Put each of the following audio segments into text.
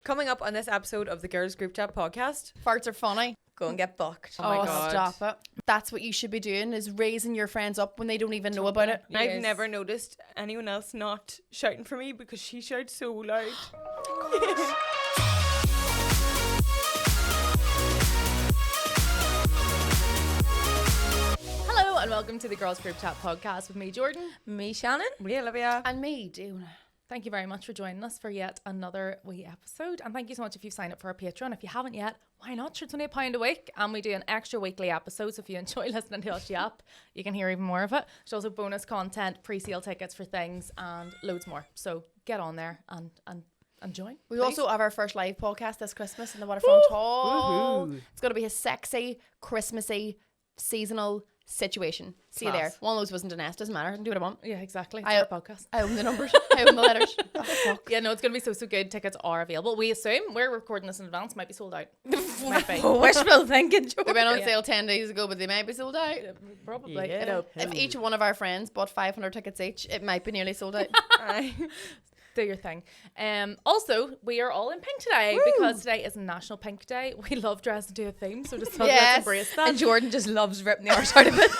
Coming up on this episode of the Girls Group Chat podcast. Farts are funny. Go and get fucked. Oh my God. Stop it. That's what you should be doing, is raising your friends up when they don't even know about it. Yes. I've never noticed anyone else not shouting for me because she shouts so loud. Hello and welcome to the Girls Group Chat podcast with me, Jordan. Me, Shannon. Me, Olivia. And me, Diona. Thank you very much for joining us for yet another wee episode. And thank you so much if you've signed up for our Patreon. If you haven't yet, why not? Sure, it's only £1 a week. And we do an extra weekly episode. So if you enjoy listening to us yap, you can hear even more of it. There's also bonus content, pre-sale tickets for things, and loads more. So get on there and join. We also have our first live podcast this Christmas in the Waterfront Hall. Woohoo. It's going to be a sexy, Christmassy, seasonal situation. See you there. Class. One of those wasn't an S, doesn't matter. I can do what I want. Yeah, exactly. It's I- our podcast. I own the numbers. I own the letters. Oh, fuck. Yeah, no, it's going to be so good. Tickets are available. We assume we're recording this in advance. Might be sold out. Might be. Wishful thinking. They went on sale 10 days ago, but they might be sold out. Yeah, probably. Yeah. You know, If each one of our friends bought 500 tickets each, it might be nearly sold out. do your thing. Also, we are all in pink today because today is National Pink Day. We love dressing to a theme, so just let's Yes. embrace that. And Jordan just loves ripping the arse out of it.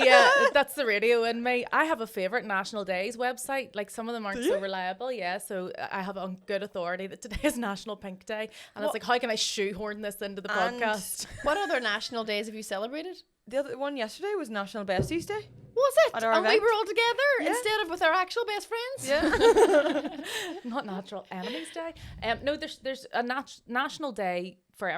yeah, that's the radio in me. I have a favourite National Days website. Like, some of them aren't so reliable, so I have on good authority that today is National Pink Day. And it's like, how can I shoehorn this into the And podcast? What other national days have you celebrated? The other one yesterday was National Besties Day. Was it? At our And we event? were all together Yeah. instead of with our actual best friends? Yeah. Not Natural Enemies Day. No, there's a National Day for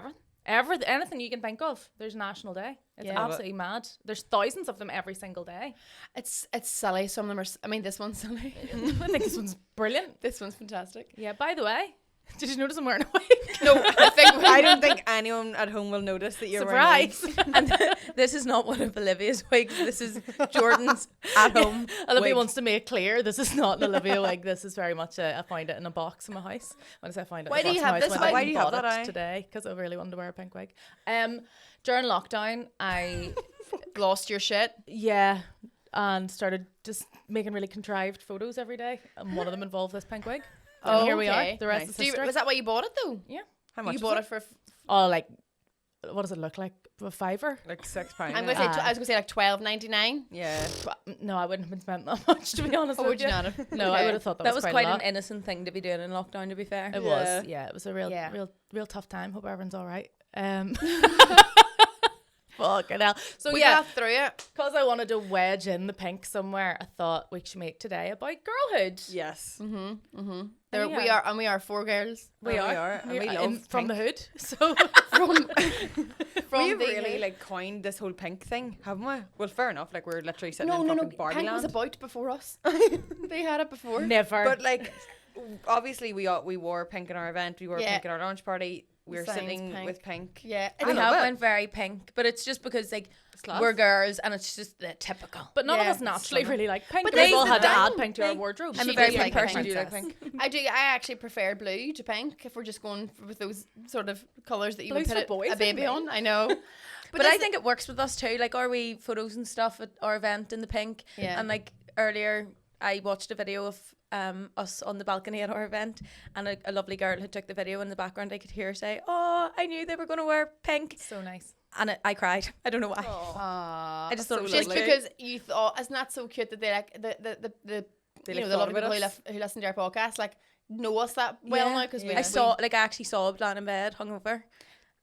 everything. Anything you can think of, there's a National Day. It's Yeah. absolutely mad. There's thousands of them every single day. It's silly. Some of them are. I mean, this one's silly. I think this one's brilliant. This one's fantastic. Yeah, by the way, did you notice I'm wearing a wig? No, I don't think anyone at home will notice that you're wearing Surprise! And this is not one of Olivia's wigs. This is Jordan's at home. Olivia wig. wants to make clear this is not an Olivia wig. This is very much I find it in a box in my house. When I say I find it, Why in a do you box in have my house, this when I wig? Why do you have bought that it eye? today? Because I really wanted to wear a pink wig. During lockdown, I lost your shit. and started just making really contrived photos every day, and one of them involved this pink wig. And here we are. Okay. The rest Nice. is Do you, history. was that why you bought it though? Yeah. How much You is bought it? it for. Oh, like, what does it look like? A $5? Like £6. I'm gonna say. Ah. I was gonna say like $12.99. Yeah. No, I wouldn't have been spent that much, to be honest Or with would you you. not have? No, I would have thought That was quite quite a an lot. innocent thing to be doing in lockdown, to be fair. It Yeah. was, it was a real tough time. Hope everyone's all right. Fucking hell. So We yeah, got through it. because I wanted to wedge in the pink somewhere, I thought we should make today about girlhood. Yes. There we are, and we are 4 girls We are. And we love from pink. the hood. So from We've the really hood. like coined this whole pink thing, haven't we? Well, fair enough. Like, we're literally sitting No, in no, no. fucking Barbie Pink was land. about before us. They had it before. never. But like, obviously we wore pink in our event. We wore Yeah. pink at our launch party. We were Signs sitting pink. with pink. Yeah. We love have it. went very pink, but it's just because like class. we're girls and it's just the typical. But none Yeah, of us naturally summer. really like pink. But But we've they- all had to they- add pink to our they- wardrobe. I'm a She very does pink like person. Do you like princess. pink? I do. I actually prefer blue to pink if we're just going with those sort of colours that you Blue's would for put boys, a baby isn't it? on. I know. But I think it works with us too. Like our wee photos and stuff at our event in the pink. Yeah. And like earlier, I watched a video of us on the balcony at our event, and a lovely girl who took the video in the background. I could hear her say, "Oh, I knew they were going to wear pink," So nice. and I cried. I don't know why. I just thought it was just lovely. because you thought, isn't that so cute that they like the They, you like, know, the thought lovely about people us. who listen to our podcast like know us that well now because I saw, like, I actually saw lying in bed, hungover,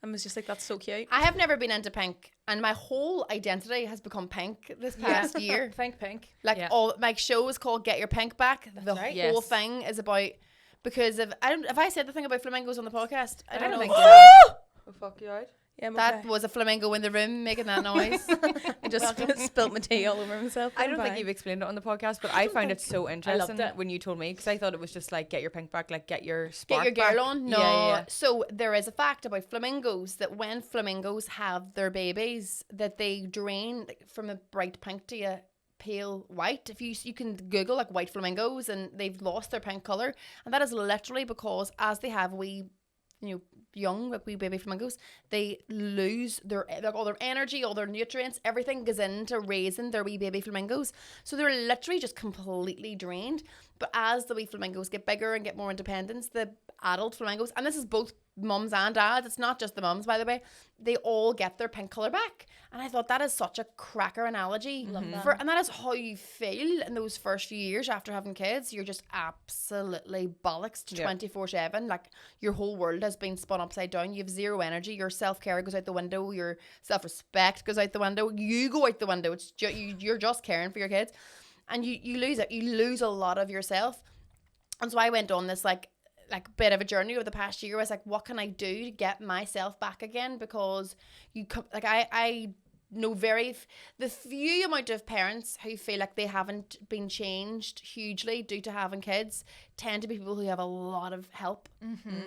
and was just like, "That's so cute." I have never been into pink, and my whole identity has become pink this past year. Think pink. Like Yeah. all my show is called Get Your Pink Back. The right. whole Yes. thing is about because of I don't. Have I said the thing about flamingos on the podcast? I don't know. think Oh, fuck you out. Yeah, I'm That okay. was a flamingo in the room making that noise. I just spilt my tea all over myself. I don't I'm think fine. you've explained it on the podcast, but I found it so interesting it. when you told me, because I thought it was just like, get your pink back, like get your Get spark your girl back. on. No. Yeah. So there is a fact about flamingos that when flamingos have their babies, that they drain from a bright pink to a pale white. If you can Google like white flamingos and they've lost their pink color, and that is literally because as they have young like wee baby flamingos, they lose their like all their energy, all their nutrients, everything goes into raising their wee baby flamingos, so they're literally just completely drained. But as the wee flamingos get bigger and get more independence, the adult flamingos, and this is both mums and dads, it's not just the mums, by the way, they all get their pink colour back. And I thought that is such a cracker analogy. And that is how you feel in those first few years after having kids. You're just absolutely bollocks 24/7. Like, your whole world has been spun upside down. You have zero energy. Your self-care goes out the window. Your self-respect goes out the window. You go out the window. It's you're just caring for your kids. And you lose it. You lose a lot of yourself. And so I went on this like bit of a journey over the past year. I was like, what can I do to get myself back again? Because I know the few amount of parents who feel like they haven't been changed hugely due to having kids tend to be people who have a lot of help.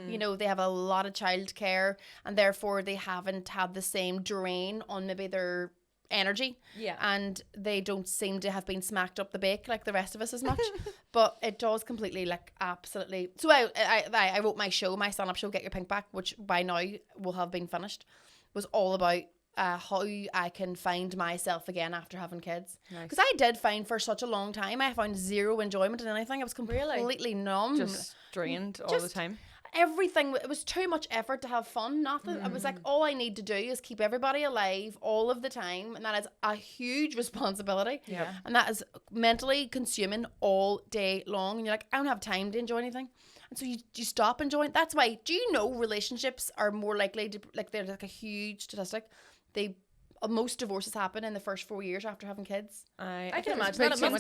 You know, they have a lot of childcare, and therefore they haven't had the same drain on maybe their energy, and they don't seem to have been smacked up the bake like the rest of us as much. But it does completely, like, absolutely. So I wrote my stand-up show, Get Your Pink Back, which by now will have been finished, was all about how I can find myself again after having kids. Because I did find for such a long time I found zero enjoyment in anything. I was completely numb, just drained all the time. Everything, it was too much effort to have fun. Nothing. I was like, all I need to do is keep everybody alive all of the time, and that is a huge responsibility. And that is mentally consuming all day long, and you're like, I don't have time to enjoy anything. And so you stop enjoying. That's why, do you know relationships are more likely to, like, they're like a huge statistic, most divorces happen in the first 4 years after having kids. I can imagine that. It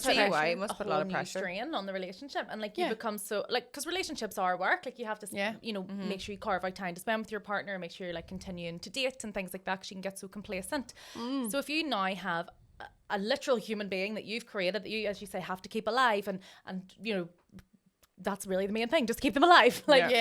must put a lot of pressure, strain on the relationship, and like you become so, like, because relationships are work. Like, you have to, you know, make sure you carve out time to spend with your partner, make sure you're like continuing to date and things like that, because you can get so complacent. So if you now have a literal human being that you've created, that you, as you say, have to keep alive, and you know, that's really the main thing, just keep them alive. Like,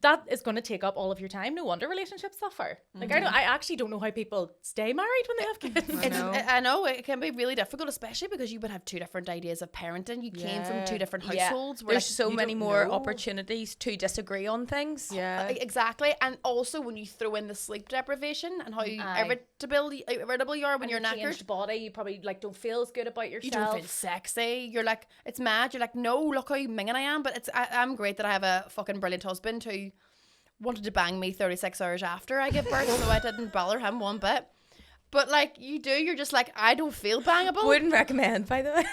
that is going to take up all of your time. No wonder relationships suffer. Like, I actually don't know how people stay married when they have kids. I know it can be really difficult, especially because you would have two different ideas of parenting. You came from two different households. There's so many more opportunities to disagree on things. Exactly. And also when you throw in the sleep deprivation and how irritable you are when you're knackered. Changed body, you probably like don't feel as good about yourself. You don't feel sexy. You're like, it's mad. You're like, no, look how minging I am. But I'm great that I have a fucking brilliant husband who wanted to bang me 36 hours after I gave birth, so I didn't bother him one bit. But like, you're just like, I don't feel bangable. Wouldn't recommend, by the way.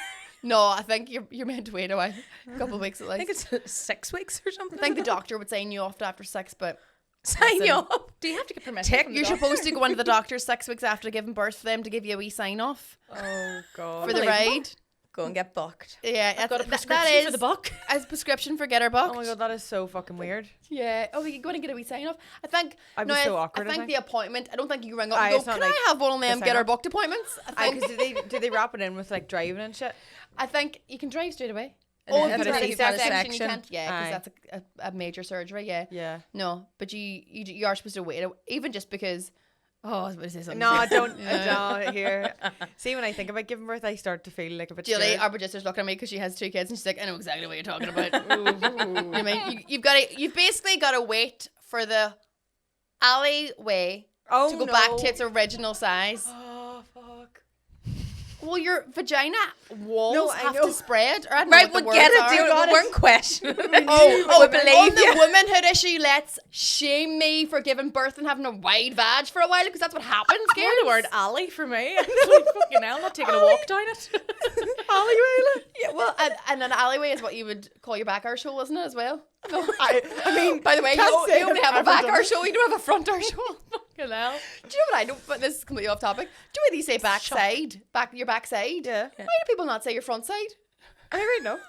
No, I think you're meant to wait a couple of weeks at least. I think it's 6 weeks or something. I think the doctor would sign you off after 6, but sign you up. Do you have to get permission? You're supposed to go into the doctor 6 weeks after giving birth for them to give you a wee sign off. Oh god. For the ride. Go and get booked. Yeah, I've got a prescription for the buck. As a prescription for get her booked. Oh my god, that is so fucking weird. Yeah. Oh, you go in and get a wee sign off. I think. I'd be so awkward. I think the appointment. I don't think you ring up and go, can I have one of them get her booked appointments? I think. Do they wrap it in with like driving and shit? I think you can drive straight away. Oh, if it's a C-section, you can't. Yeah, because that's a major surgery. Yeah. Yeah. No, but you are supposed to wait, even just because. Oh, I was about to say something. No, I don't. Here. See, when I think about giving birth, I start to feel like a bit. Julie, our producer's looking at me because she has 2 kids, and she's like, "I know exactly what you're talking about." I mean, you've basically got to wait for the alleyway to go back to its original size. Oh fuck. Well, your vagina walls have to spread. Or I don't right, know what we'll the get words it, dude. are. We weren't questioning. Oh, believe on the womanhood issue, let's shame me for giving birth and having a wide vag for a while, because that's what happens. More the word alley for me. Like, fucking hell, I'm not taking a walk down it. Alleyway. Yeah, well, and an alleyway is what you would call your back arsehole, isn't it, as well? No, I mean, by the way, you only have a back arsehole, you don't have a front arsehole. Fucking hell. Do you know what I don't? But this is completely off topic. Do you say backside? Your backside? Yeah. Why do people not say your front side? I really know.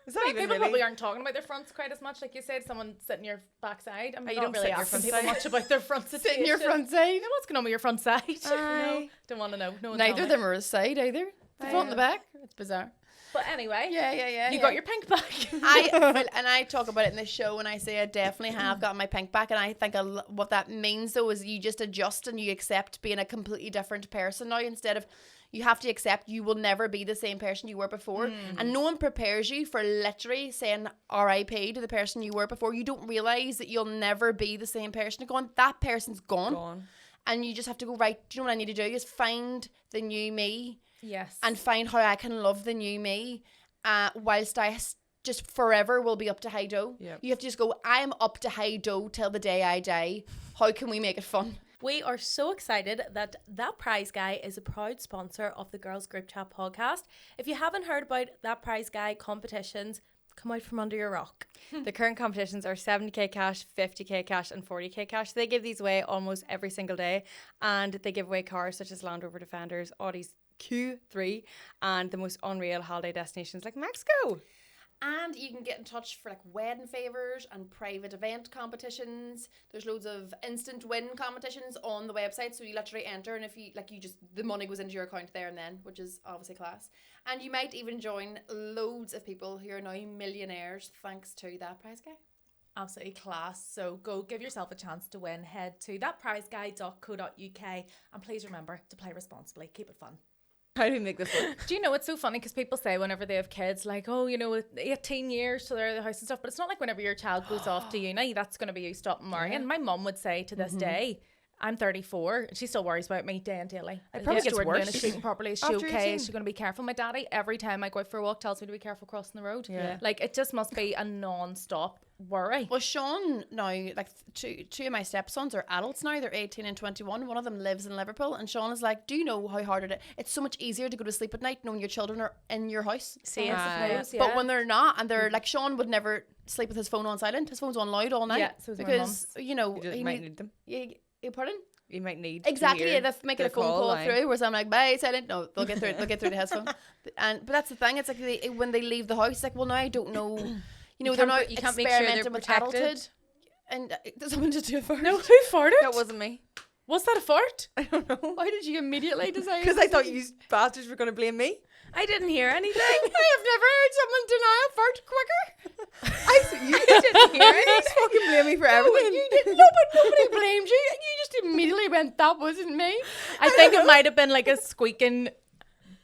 Is that even people really? probably aren't talking about their fronts quite as much. Like you said, someone sitting your backside. I'm you not don't really sit your asking front people side. much about their front situation. Sit in your front side. Yeah, what's going on with your front side? Aye. Don't want to know. No one Neither tell of me. them are a side either. The front and the back. It's bizarre. But anyway, Yeah. you got your pink back. I talk about it in the show, and I say I definitely have got my pink back, and I think what that means though is you just adjust and you accept being a completely different person now, instead of you have to accept you will never be the same person you were before. And no one prepares you for literally saying RIP to the person you were before. You don't realise that you'll never be the same person. That person's gone. And you just have to go, right, do you know what I need to do is find the new me. Yes. And find how I can love the new me, whilst I just forever will be up to high dough. Yep. You have to just go, I'm up to high dough till the day I die. How can we make it fun? We are so excited that That Prize Guy is a proud sponsor of the Girls Group Chat podcast. If you haven't heard about That Prize Guy competitions, come out from under your rock. The current competitions are 70k cash, 50k cash and 40k cash. They give these away almost every single day, and they give away cars such as Land Rover Defenders, Audis Q3 and the most unreal holiday destinations like Mexico. And you can get in touch for like wedding favours and private event competitions. There's loads of instant win competitions on the website, so you literally enter, and if you like, you just, the money goes into your account there and then, which is obviously class. And you might even join loads of people who are now millionaires thanks to That Prize Guy. Absolutely class. So go give yourself a chance to win. Head to thatprizeguy.co.uk and please remember to play responsibly. Keep it fun. How do we make this work? Do you know, it's so funny because people say whenever they have kids, like, oh, you know, 18 years till they're at the house and stuff, but it's not like whenever your child goes off to uni, that's going to be you stopping marrying. My mum would say to this day, I'm 34 and she still worries about me day and daily. I probably gets gets worse. Is she eating properly? Is she After okay? 18. Is she going to be careful? My daddy, every time I go out for a walk, tells me to be careful crossing the road. Yeah. Like, it just must be a non-stop worry. Well, Sean now, like two of my stepsons are adults now. They're 18 and 21. One of them lives in Liverpool, and Sean is like, do you know how hard it is? It's so much easier to go to sleep at night knowing your children are in your house. See, But when they're not, and they're like, Sean would never sleep with his phone on silent. His phone's on loud all night. Yeah, so is my because, you know, You just he might need them. you pardon? You might need Exactly, to yeah, hear they're making a the phone call line. through, whereas I'm like, bye, silent. No, they'll get through. They'll get through to his phone. But that's the thing. It's like when they leave the house, like, well, now I don't know. You know, they're can't not be- you can't make sure they're experimenting with protected. adulthood. And there's something to do first. No, who farted? That wasn't me. Was that a fart? I don't know. Why did you immediately decide? Because I thought you bastards were going to blame me. I didn't hear anything. I have never heard someone deny a fart quicker. You didn't hear it. You just fucking blame me for everything. You didn't know, but nobody blamed you. You just immediately went, that wasn't me. I think it might have been like a squeaking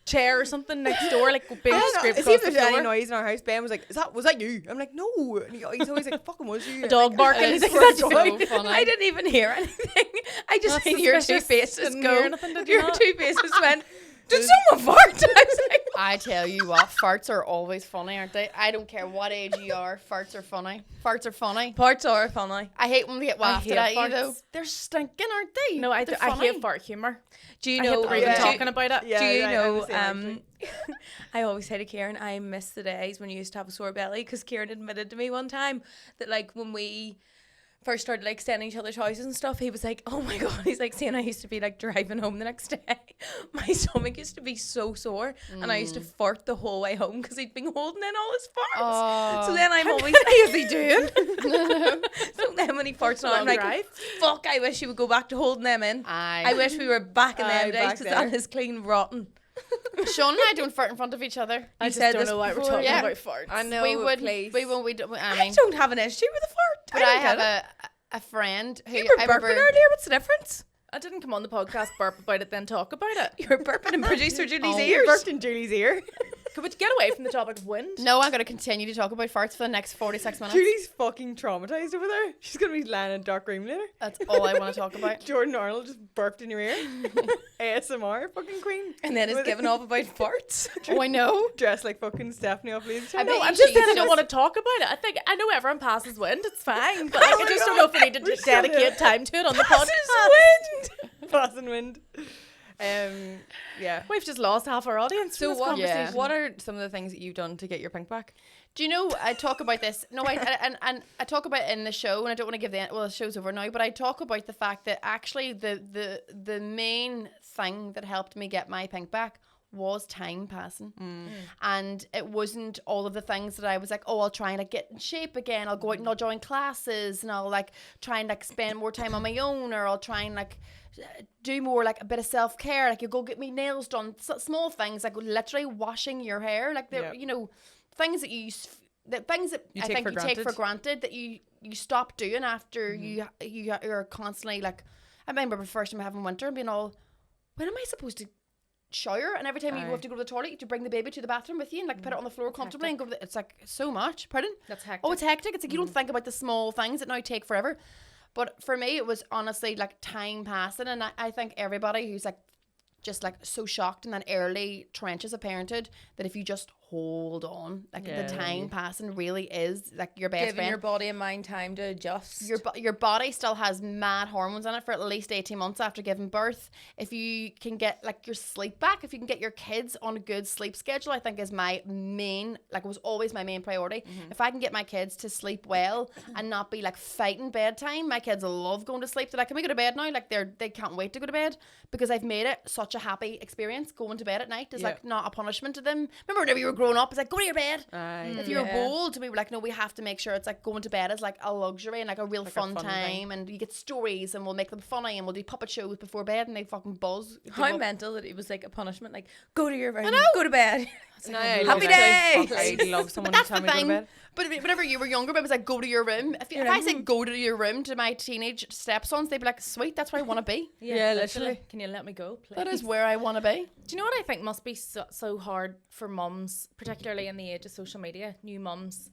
chair or something next door, like being I don't know. scraped See if across the there's any floor. noise in our house. Ben was like, was that you? I'm like, no. And he's always like, fucking was you? A dog barking. It's He's like, so "That's you." funny. I didn't even hear anything. I just That's seen your two suspicious. faces Didn't go. hear anything, did you Your not? two faces went, did someone fart? I was like, I tell you what, farts are always funny, aren't they? I don't care what age you are, farts are funny. Farts are funny. parts are funny. I hate when they get wafted hate at you farts. though. They're stinking, aren't they? No, I They're hate funny. fart humour. Do you I hate know? the way they're yeah. talking about it. Yeah, Do you I'm know? the same, I always say to Kieran, I miss the days when you used to have a sore belly, because Kieran admitted to me one time that, like, when we first started like staying in each other's houses and stuff, he was like, oh my god, he's like saying I used to be like driving home the next day, my stomach used to be so sore and I used to fart the whole way home because he'd been holding in all his farts. So then I'm always Is he doing? so then when he farts now, I'm Long like, drive. fuck, I wish he would go back to holding them in. I wish we were back in Aye, them days, back because there. that is clean rotten. Sean and I don't fart in front of each other. I You just said don't this know why we're before. talking Yeah. about farts. I know. we would. Please. We won't. We don't. I I mean, don't have an issue with a fart. but I don't have get it. a friend who You were I burping remember. earlier. What's the difference? I didn't come on the podcast, burp about it, then talk about it. You were burping in producer Julie's Oh, ears. burped in Julie's ear. Could we get away from the topic of wind? No, I'm going to continue to talk about farts for the next 46 minutes. Julie's fucking traumatized over there. She's going to be lying in a dark room later. That's all I want to talk about. Jordan Arnold just burped in your ear. ASMR, fucking queen. And then it's With- giving off about farts. Oh, I know. Dressed like fucking Stephanie off Ladies I Channel. bet I'm you just she saying I don't just- want to talk about it. I think I know everyone passes wind. It's fine, but like, I just don't know if we need to We're still dedicate there. time to it on the podcast. Passing wind. Yeah. We've just lost half our audience. So from this what? conversation. What are some of the things that you've done to get your pink back? Do you know, I talk about this. No, and I talk about it in the show, and I don't want to give the show's over now, but I talk about the fact that actually the main thing that helped me get my pink back was time passing. And it wasn't all of the things that I was like, oh, I'll try and like get in shape again, I'll go out and I'll join classes, and I'll like try and like spend more time on my own, or I'll try and like do more like a bit of self-care, like you go get me nails done, small things like literally washing your hair, like the you know, things that you things that You I take think for you take for granted. granted that you stop doing after you're constantly like. I remember the first time having winter and being all, when am I supposed to shower? And every time you Aye. have to go to the toilet, you have to bring the baby to the bathroom with you and like put it on the floor comfortably and go to the, it's like so much. Pardon? That's hectic. Oh, it's hectic. It's like you don't think about the small things that now take forever. But for me, it was honestly like time passing, and I think everybody who's like just like so shocked in that early trenches of parenthood that if you just hold on. Like Yeah. the time passing really is like your best Giving friend. your body and mind time to adjust. Your body still has mad hormones in it for at least 18 months after giving birth. If you can get like your sleep back, if you can get your kids on a good sleep schedule, I think is my main, like it was always my main priority. If I can get my kids to sleep well and not be like fighting bedtime, my kids love going to sleep. They're like, can we go to bed now? Like they can't wait to go to bed because I've made it such a happy experience. Going to bed at night is like not a punishment to them. Remember whenever you were growing up, it's like, go to your bed. If you're old, we were like, no, we have to make sure it's like going to bed is like a luxury and like a real Like a fun fun time thing. and you get stories and we'll make them funny and we'll do puppet shows before bed and they fucking buzz. How mental that it was like a punishment, like go to your room, go to bed. No, Happy day. I'd love someone to That's tell the me to go to thing. bed. But whenever you were younger, it was like, go to your room. If I say go to your room to my teenage stepsons, they'd be like, sweet, that's where I want to be. Yeah, literally. Can you let me go, please? That is where I want to be. Do you know what I think must be so hard for mums, particularly in the age of social media, new mums,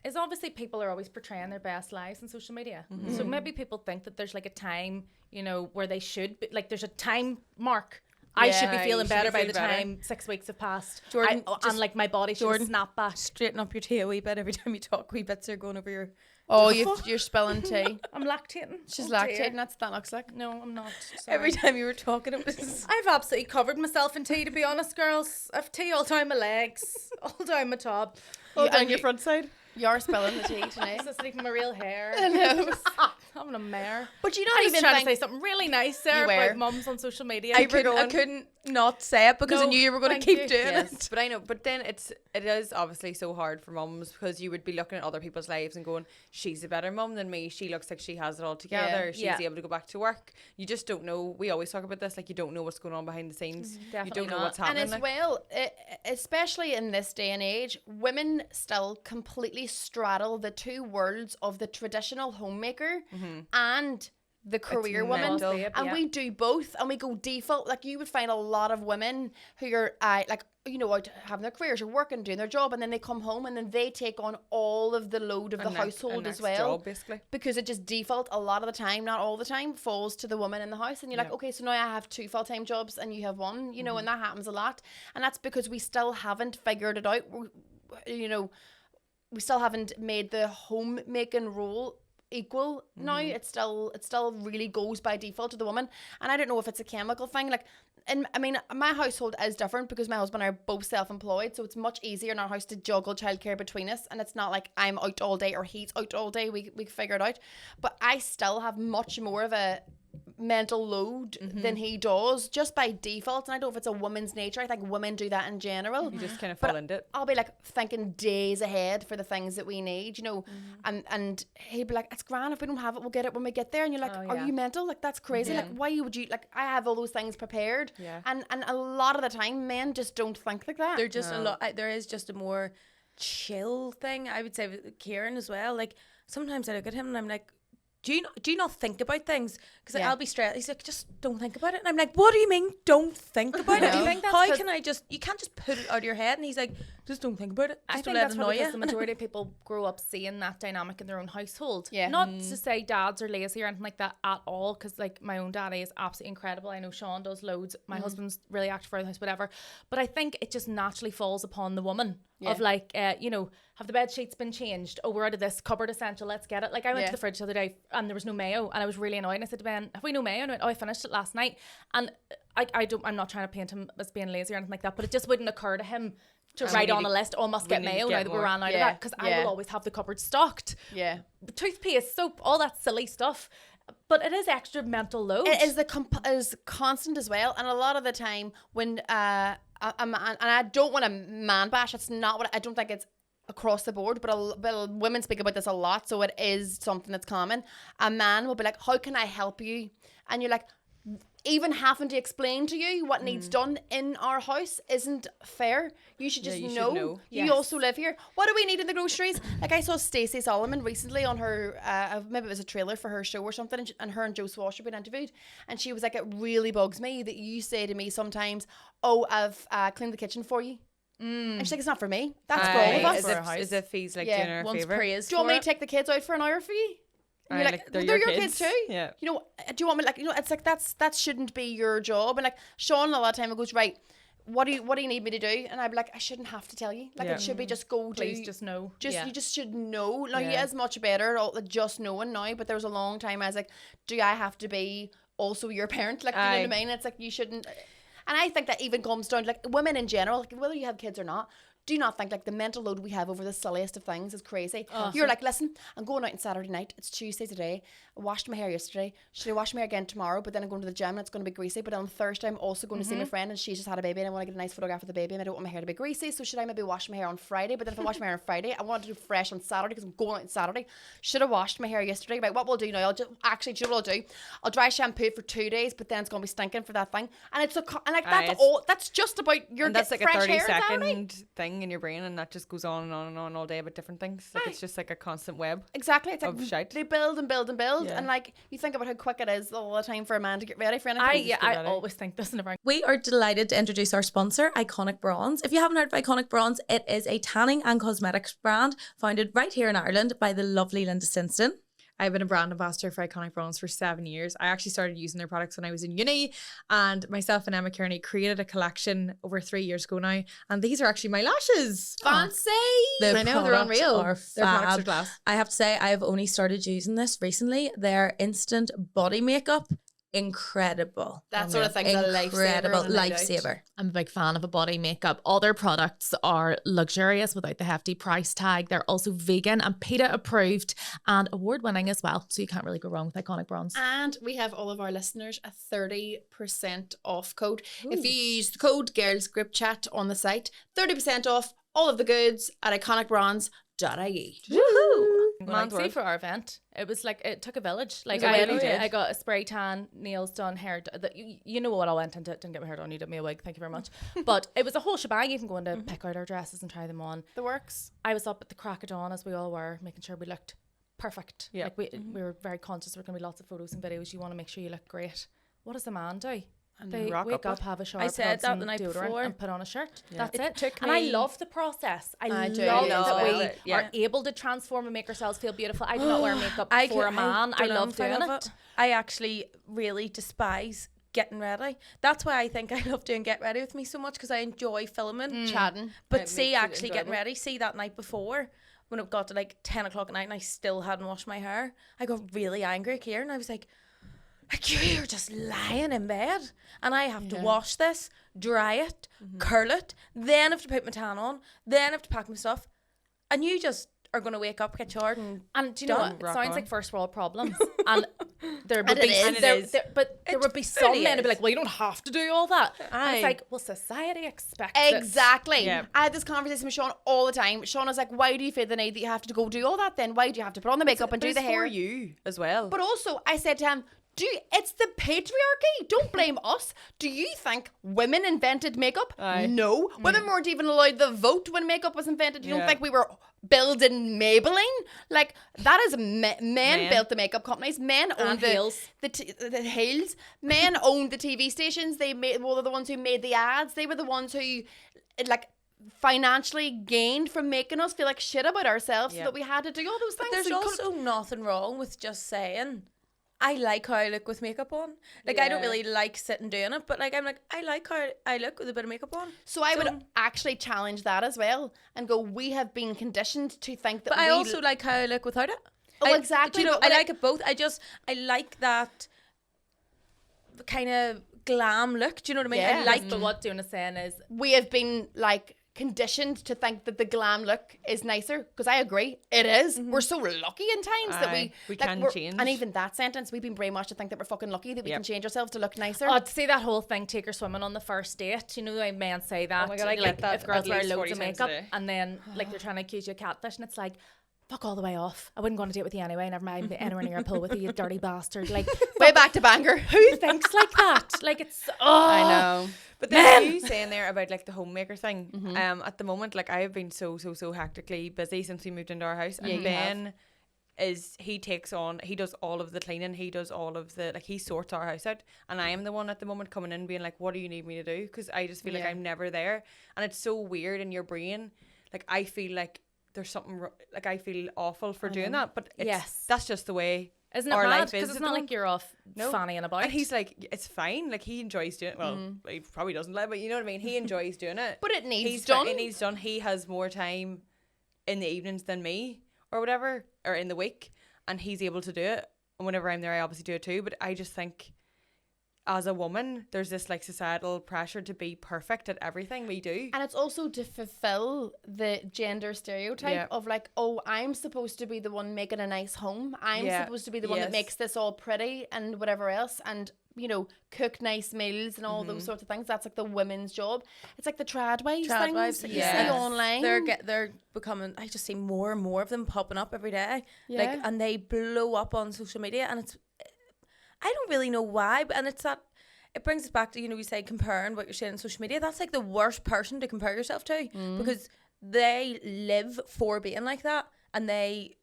is obviously people are always portraying their best lives on social media. So maybe people think that there's like a time, you know, where they should be, like there's a time mark. I should be Yeah, feeling you should better by feel the better. time 6 weeks have passed. Jordan, and just- like my body should snap back. Straighten up your tea a wee bit every time you talk. Wee bits are going over your. Oh, you're spilling tea. I'm lactating. She's Oh, lactating. dear. That looks like. No, I'm not. Every Sorry. time you were talking, it was. I've absolutely covered myself in tea, to be honest, girls. I've tea all down my legs, all down my top. All down and your you- front side. You're spilling the tea tonight. This is like my real hair. I know. Having a mare. But you I not was even trying think. to say something really nice there You were. about mums on social media. I couldn't not say it because I No, knew you were going to thank keep you. doing Yes, it. but I know. But then it is obviously so hard for mums because you would be looking at other people's lives and going, she's a better mum than me. She looks like she has it all together. She's Yeah. able to go back to work. You just don't know. We always talk about this. Like you don't know what's going on behind the scenes. You Definitely don't know not. what's And happening. as like. well, especially in this day and age, women still completely straddle the two worlds of the traditional homemaker and the career woman. mental. And Yeah. we do both and we go default. Like you would find a lot of women who are like, you know, out having their careers or working, doing their job, and then they come home and then they take on all of the load of the household as well. Job, basically. Because it just default a lot of the time, not all the time, falls to the woman in the house. And you're like, okay, so now I have 2 full-time jobs and you have 1, you know, and that happens a lot. And that's because we still haven't figured it out. You know, we still haven't made the homemaking role equal now. It still really goes by default to the woman. And I don't know if it's a chemical thing. Like, and I mean, my household is different because my husband and I are both self-employed, so it's much easier in our house to juggle childcare between us, and it's not like I'm out all day or he's out all day. We figure it out. But I still have much more of a mental load than he does just by default, and I don't know if it's a woman's nature. I think women do that in general. You just kind of But fall into it. I'll be like thinking days ahead for the things that we need, you know, and he'd be like, it's grand, if we don't have it, we'll get it when we get there. And you're like, are you mental? Like, that's crazy. Like, why would you, like, I have all those things prepared. Yeah. And a lot of the time, men just don't think like that. They're just a lot. There is just a more chill thing, I would say, with Kieran as well. Like sometimes I look at him and I'm like, do you not think about things? Because Yeah. I'll be stressed. He's like, just don't think about it. And I'm like, what do you mean, don't think about it? I think that's How 'cause- can I just? You can't just put it out of your head. And he's like, just don't think about it. I Just think don't let that's it probably annoy because you. the majority of people grow up seeing that dynamic in their own household. Yeah. Not to say dads are lazy or anything like that at all, because like my own daddy is absolutely incredible. I know Sean does loads. My husband's really active for the house, whatever. But I think it just naturally falls upon the woman of like, you know, have the bed sheets been changed? Oh, we're out of this cupboard essential. Let's get it. Like I went to the fridge the other day and there was no mayo, and I was really annoyed. And I said to Ben, "Have we no mayo?" And I went, "Oh, I finished it last night." And I'm not trying to paint him as being lazy or anything like that, but it just wouldn't occur to him to write on a list, "Oh, must get need to mayo get now that we more." ran out of Yeah, that," because I yeah. will always have the cupboard stocked. Yeah. Toothpaste, soap, all that silly stuff. But it is extra mental load. It is is constant as well, and a lot of the time when a man, and I don't want to man bash, it's not what I don't think it's across the board, but women speak about this a lot, so it is something that's common. A man will be like, "How can I help you?" And you're like, even having to explain to you what needs done in our house isn't fair. You should just you should know. know. You also live here. What do we need in the groceries? Like I saw Stacey Solomon recently on her, maybe it was a trailer for her show or something, and her and Joe Swash were being interviewed, and she was like, "It really bugs me that you say to me sometimes, oh, I've cleaned the kitchen for you." And she's like, "It's not for me. That's for all of us. As if he's like Yeah. doing her a Once favour. praised. Do you want for me it. to take the kids out for an hour for you?" And you're Aye, like, like, "Well, they're they're your your kids kids. too." Yeah. You know, do you want me, like, you know, it's like that shouldn't be your job. And like Sean a lot of time goes, "Right, what do you need me to do? And I'd be like, I shouldn't have to tell you. Like it should be just go Please do. just know. You just should know. Now he is much better at just knowing now, but there was a long time I was like, do I have to be also your parent? Like, you know what I mean? It's like you shouldn't. And I think that even comes down to like women in general, like, whether you have kids or not. Do not think like the mental load we have over the silliest of things is crazy. You're like, listen, I'm going out on Saturday night. It's Tuesday today. I washed my hair yesterday. Should I wash my hair again tomorrow? But then I'm going to the gym and it's going to be greasy. But on Thursday, I'm also going to see my friend and she's just had a baby and I want to get a nice photograph of the baby and I don't want my hair to be greasy. So should I maybe wash my hair on Friday? But then if I wash my hair on Friday, I want to do fresh on Saturday because I'm going out on Saturday. Should have washed my hair yesterday. Right, what we'll do now? I'll just actually, do you know what I'll do? I'll dry shampoo it for 2 days, but then it's going to be stinking for that thing. And it's that's all. That's just about your that's like a fresh 30-second thing in your brain, and that just goes on and on and on all day about different things. Like it's just like a constant web. Exactly. It's of like shite. they build and build and build, Yeah. and like you think about how quick it is all the time for a man to get ready for anything. I always think this never. We are delighted to introduce our sponsor, Iconic Bronze. If you haven't heard of Iconic Bronze, it is a tanning and cosmetics brand founded right here in Ireland by the lovely Linda Stinston. I've been a brand ambassador for Iconic Bronze for 7 years. I actually started using their products when I was in uni, and myself and Emma Kearney created a collection over 3 years ago now, and these are actually my lashes. Fancy. The I know, they're products unreal. are Their products fab. are class. I have to say, I've only started using this recently. Their instant body makeup, incredible. That sort of thing's a lifesaver. Incredible, on a night out. lifesaver. I'm a big fan of a body makeup. All their products are luxurious without the hefty price tag. They're also vegan and PETA approved and award winning as well. So you can't really go wrong with Iconic Bronze. And we have all of our listeners a 30% off code. If you use the code Girls Group Chat on the site, 30% off all of the goods at iconicbronze.ie. Like, see, for our event, it was like, it took a village. Like It really did. I got a spray tan, nails done, hair done. You know what I went into. Didn't get my hair done. You did me a wig. Thank you very much. But it was a whole shebang. Even going to pick out our dresses and try them on. The works. I was up at the crack of dawn, as we all were, making sure we looked perfect. Yeah. Like we were very conscious there were going to be lots of photos and videos. You want to make sure you look great. What does a man do? They rock wake up up, have a shower, I said put that some the night deodorant before. and put on a shirt. Yeah. That's It it. took And I me- love the process. I do love love that it. we Yeah. are able to transform and make ourselves feel beautiful. I do not wear makeup for a man. I don't know love if I doing love it. I actually really despise getting ready. That's why I think I love doing Get Ready With Me so much, because I enjoy filming. Chatting. But It see, makes it actually getting enjoyable. ready, see that night before, when it got to like 10 o'clock at night and I still hadn't washed my hair, I got really angry at Kieran. I was like, you're just lying in bed and I have to wash this, dry it, curl it, then have to put my tan on, then have to pack my stuff, and you just are going to wake up, get showered And do you know Done. what? It Rock sounds on. like first world problems. And there would And be, it is. but there would be some fully men who'd be is. like, well, you don't have to do all that. And Aye. it's like, well, society expects it. Exactly. Yeah. I had this conversation with Sean all the time. Sean was like, why do you feel the need that you have to go do all that then? Why do you have to put on the makeup and But do it's the hair? for you as well. But also, I said to him, it's the patriarchy. Don't blame us. Do you think women invented makeup? Aye. No. Women weren't even allowed the vote when makeup was invented. You don't Yeah. think we were building Maybelline? Like, that is men built the makeup companies. Men owned And the heels. the heels. Men owned the TV stations. They were the ones who made the ads. They were the ones who, like, financially gained from making us feel like shit about ourselves so Yeah. that we had to do all those things. But there's So you couldn't- also nothing wrong with just saying, I like how I look with makeup on. Like, I don't really like sitting doing it, but like, I'm like, I like how I look with a bit of makeup on. So I would actually challenge that as well and go, we have been conditioned to think that But I also like how I look without it. Oh, I- exactly, do you know, but I when like it both. I like that kind of glam look. Do you know what I mean? Yeah. I like But what Diona's saying is, we have been like conditioned to think that the glam look is nicer, because I agree, it is. We're so lucky in times that Aye, we like, can we're- change. And even that sentence, we've been brainwashed to think that we're fucking lucky that we Yep. can change ourselves to look nicer. oh, to see that whole thing, take her swimming on the first date. You know, the way men say that. Oh my God, I get like, that if girls at wear least loads 40 of times makeup a day. and then like they're trying to accuse you of catfish, and it's like, fuck all the way off. I wouldn't go on a date with you anyway. Never mind anywhere near a pool with you, you dirty bastard. Like, Way back to Bangor. who thinks like that? Like, it's I know. But then you saying there about like the homemaker thing, at the moment, like I have been so hectically busy since we moved into our house, and Ben he does all of the cleaning, he does all of the, like, he sorts our house out, and I am the one at the moment coming in being like, what do you need me to do? Because I just feel like I'm never there, and it's so weird in your brain. Like, I feel like there's something like I feel awful for doing that, but it's, Yes. that's just the way Isn't it our mad? life is Because it's at not the like moment. you're off No. fannying about. And he's like, it's fine. Like, he enjoys doing it. Well, he probably doesn't like, but you know what I mean? He enjoys doing it. But it needs He's done. It needs done. He has more time in the evenings than me or whatever, or in the week, and he's able to do it. And whenever I'm there, I obviously do it too. But I just think, as a woman, there's this like societal pressure to be perfect at everything we do. And it's also to fulfill the gender stereotype Yeah. of like, oh, I'm supposed to be the one making a nice home. I'm Yeah. supposed to be the one that Yes. makes this all pretty and whatever else. And, you know, cook nice meals and all those sorts of things. That's like the women's job. It's like the trad wives Trad things wives, that you yes. see online. They're becoming. I just see more and more of them popping up every day. Like, Yeah. and they blow up on social media, and it's. I don't really know why, and it's that. It brings us back to, you know, we say comparing what you're seeing on social media. That's like the worst person to compare yourself to, because they live for being like that, and they.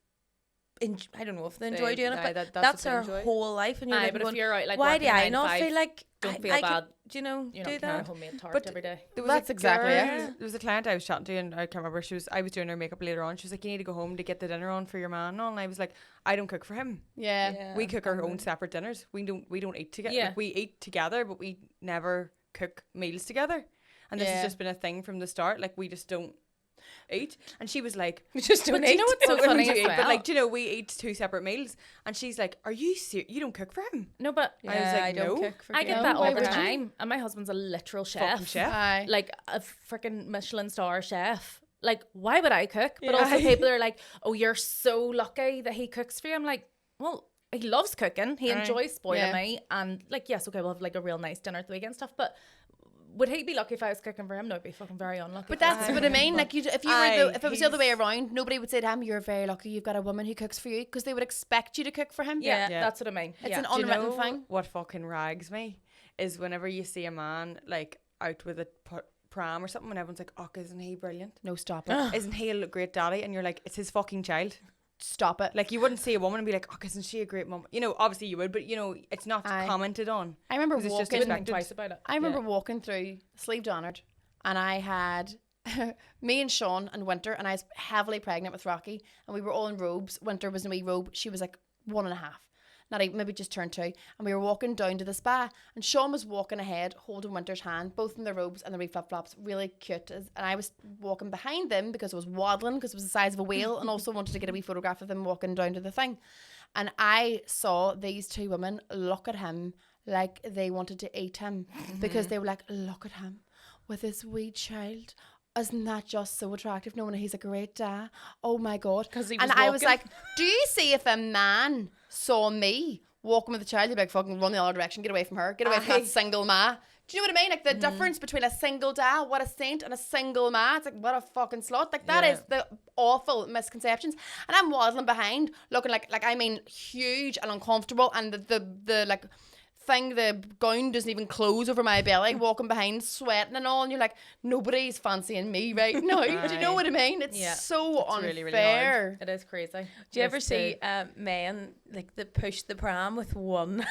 I don't know if they enjoy doing it, aye, but that's that's what they their enjoy. whole life. And you're Aye, like but going, if you're out like why working do I 9 to not 5, feel like don't I feel could, bad. do you know, You're do not getting that? a homemade tart But every day. There was That's a exactly girl, it. There was a client I was chatting to, and I can't remember. I was doing her makeup later on. She was like, "You need to go home to get the dinner on for your man." And all. And I was like, "I don't cook for him. Yeah. We cook our own separate dinners. We don't eat together. Yeah. Like, we eat together, but we never cook meals together. And this has Yeah. just been a thing from the start. Like, we just don't eat." And she was like, We just don't Do you eat. know what's so "Well, we funny do as eat, well? but like, do you know, we eat 2 separate meals." And she's like, "Are you serious? You don't cook for him?" No, but I was like, I don't "No." cook for I get Kieran. that why all the would you? time. And my husband's a literal chef. Fucking chef. Aye. Like a freaking Michelin star chef. Like, why would I cook? But Yeah. also people are like, oh, you're so lucky that he cooks for you. I'm like, well, he loves cooking. He Aye. enjoys spoiling Yeah. me. And like, yes, okay, we'll have like a real nice dinner at the weekend stuff. But would he be lucky if I was cooking for him? No, I'd be fucking very unlucky. But that's what I mean. Like, if you were Aye, if it was the other way he's- around, nobody would say to him, "You're very lucky. You've got a woman who cooks for you," because they would expect you to cook for him. yeah, Yeah. that's what I mean. It's Yeah. an Do you unwritten know thing. what fucking rags me is whenever you see a man like out with a pram or something, and everyone's like, "Oh, isn't he brilliant? No, stop it. Isn't he a great daddy?" And you're like, "It's his fucking child." Stop it. Like, you wouldn't see a woman and be like, "Oh, isn't she a great mum?" You know, obviously you would, but you know, it's not Aye. commented on. I remember 'Cause it's just walking. Didn't think expected. twice about it. I remember walking through Sleeve Donard, and I had me and Sean and Winter, and I was heavily pregnant with Rocky, and we were all in robes. Winter was in a wee robe. She was like 1.5. Maybe just turned 2, and we were walking down to the spa, and Sean was walking ahead holding Winter's hand, both in their robes and their wee flip-flops, really cute, and I was walking behind them because I was waddling because it was the size of a wheel, and also wanted to get a wee photograph of them walking down to the thing. And I saw these 2 women look at him like they wanted to eat him, because they were like, "Look at him with this wee child. Isn't that just so attractive? No, he's a great dad. Oh my God." 'Cause he and was I was walking. like, do you see if a man saw me walking with a child, you'd be like, fucking run the other direction, get away from her, get away from that single ma. Do you know what I mean? Like the difference between a single dad, what a saint, and a single ma. It's like, what a fucking slut. Like that is the awful misconceptions. And I'm waddling behind, looking like I mean, huge and uncomfortable, and the like thing, the gown doesn't even close over my belly, walking behind, sweating and all, and you're like, nobody's fancying me right now. Do you know what I mean? It's Yeah. so It's unfair. really, really hard. It is crazy. Do you ever Yes, see the- men like that push the pram with one?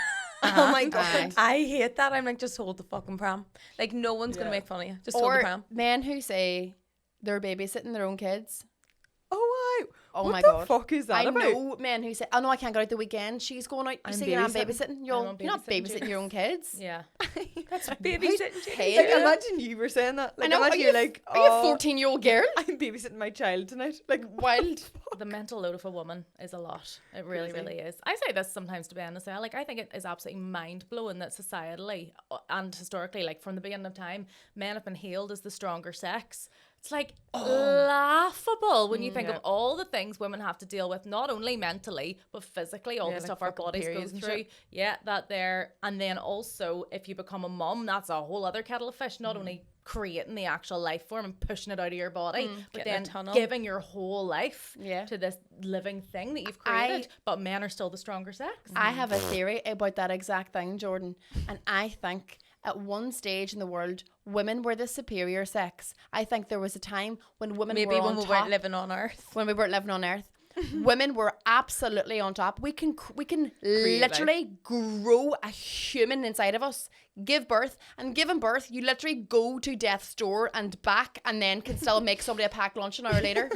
Oh my God. Aye. I hate that. I'm like, just hold the fucking pram. Like, no one's gonna make fun of you. Just hold the Or pram. men who say they're babysitting their own kids. Oh, wow. Oh What my the God. fuck is that I about? know men who say, "Oh no, I can't go out the weekend. She's going out." You I'm say you're not babysitting. babysitting. I'm You're not babysitting babysitting your own kids. Yeah. That's babysitting. Hey, Like, yeah. imagine you were saying that. Like, I know. Are imagine you, you're like, are you a "Oh, 14-year-old girl? I'm babysitting my child tonight." Like, Wild. The mental load of a woman is a lot. It really, Crazy. really is. I say this sometimes to Ben as well. Like, I think it is absolutely mind blowing that societally and historically, like from the beginning of time, men have been hailed as the stronger sex. It's like laughable when you think of all the things women have to deal with, not only mentally, but physically, all Yeah, the like stuff our fucking bodies go periods and through. shit. Yeah, that there. And then also, if you become a mum, that's a whole other kettle of fish. Not only creating the actual life form and pushing it out of your body, but Getting a then tunnel. giving your whole life Yeah. to this living thing that you've I- created. But men are still the stronger sex. I have a theory about that exact thing, Jordan. And I think at one stage in the world, women were the superior sex. I think there was a time when women Maybe were when on we top, weren't living on Earth. when we weren't living on Earth. women were absolutely on top. We can literally grow a human inside of us, give birth, and giving birth, you literally go to death's door and back, and then can still make somebody a packed lunch an hour later.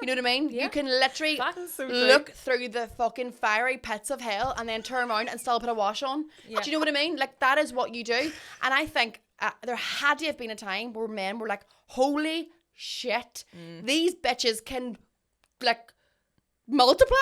You know what I mean? You can literally look through the fucking fiery pits of hell and then turn around and still put a wash on. Do you know what I mean? Like, that is what you do. And I think there had to have been a time where men were like, holy shit, these bitches can, like, multiply.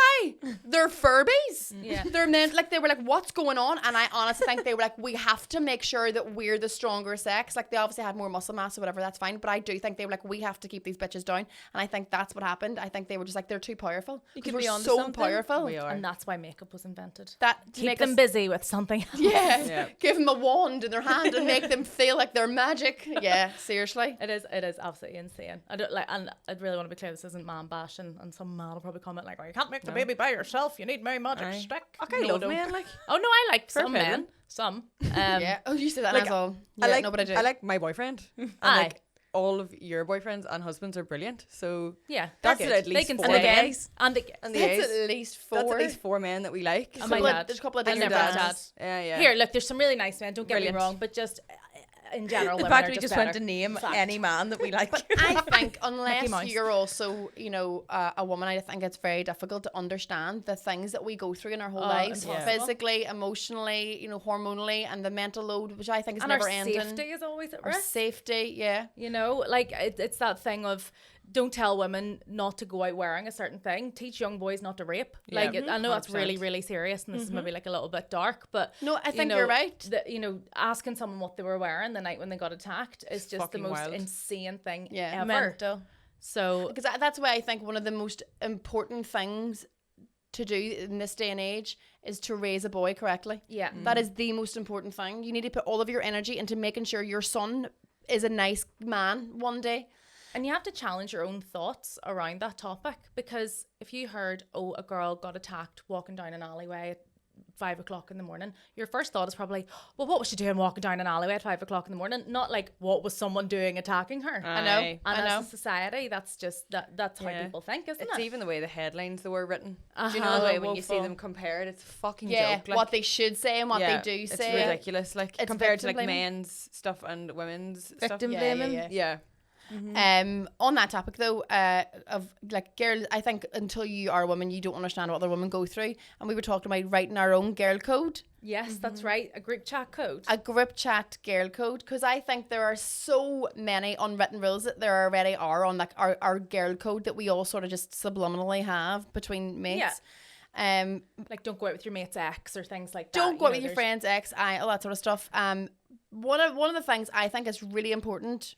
They're Furbies. They're men, like, they were like, what's going on? And I honestly think they were like, we have to make sure that we're the stronger sex. Like, they obviously had more muscle mass or whatever, that's fine, but I do think they were like, we have to keep these bitches down. And I think that's what happened. I think they were just like, they're too powerful. could We're be onto so something. powerful. We are. And that's why makeup was invented. That to Keep make them us, busy with something else. yeah, give them a wand in their hand and make them feel like they're magic. Yeah, seriously. It is absolutely insane. I don't like, and I really want to be clear, this isn't man bashing, and some man will probably comment like, oh, you can't make the baby by yourself, you need my magic stick. Okay, love men, like. Oh no, I like some opinion. men. Some. Yeah. Oh, you said that like, as well. Yeah, I like, no, but I do. I like my boyfriend. And Aye. like all of your boyfriends and husbands are brilliant. So Yeah, that's they're at good. least they can four and the men. gays and the gays. And the That's A's. at least 4. That's at least 4 men that we like. Oh my God. There's a couple of I different never had dads. Yeah. Here, look, there's some really nice men. Don't get Brilliant. me wrong, but just in general, The women fact are we just just better. went to name Fact. any man that we like. But I think Mickey unless Mouse. you're also, you know, a woman, I think it's very difficult to understand the things that we go through in our whole lives, impossible. physically, emotionally, you know, hormonally, and the mental load, which I think is And never our ending. safety is always at Our risk. safety, yeah. You know, like it's that thing of don't tell women not to go out wearing a certain thing. Teach young boys not to rape. Yeah. Like I know that's 100%. really, really serious, and this is maybe like a little bit dark, but No, I you think know, you're right. You know, asking someone what they were wearing the night when they got attacked is just the fucking most wild. insane thing Yeah. ever. Mental. So Because that's why I think one of the most important things to do in this day and age is to raise a boy correctly. yeah, That is the most important thing. You need to put all of your energy into making sure your son is a nice man one day. and you have to challenge your own thoughts around that topic, because if you heard, oh, a girl got attacked walking down an alleyway at 5 o'clock in the morning, your first thought is probably, well, what was she doing walking down an alleyway at 5 o'clock in the morning? Not like, what was someone doing attacking her? I know. Aye. And I know. as a society, that's just that's how Yeah. people think, isn't It's it? even the way the headlines that were written. Do you Uh-huh. know the way when you see Woeful. them compared? It's a fucking Yeah, joke. Like, what they should say and what yeah, they do it's say. ridiculous. Like It's compared to like victim blaming. men's stuff and women's stuff. Victim Yeah, blaming. yeah, Yeah. On that topic though, of like girl, I think until you are a woman, you don't understand what other women go through. And we were talking about writing our own girl code, Yes, that's right. A group chat code. a group chat girl code, because I think there are so many unwritten rules that there already are on like our girl code that we all sort of just subliminally have between mates. Like, don't go out with your mate's ex or things like that. Don't go out with your there's- friends, ex, all that sort of stuff. One of the things I think is really important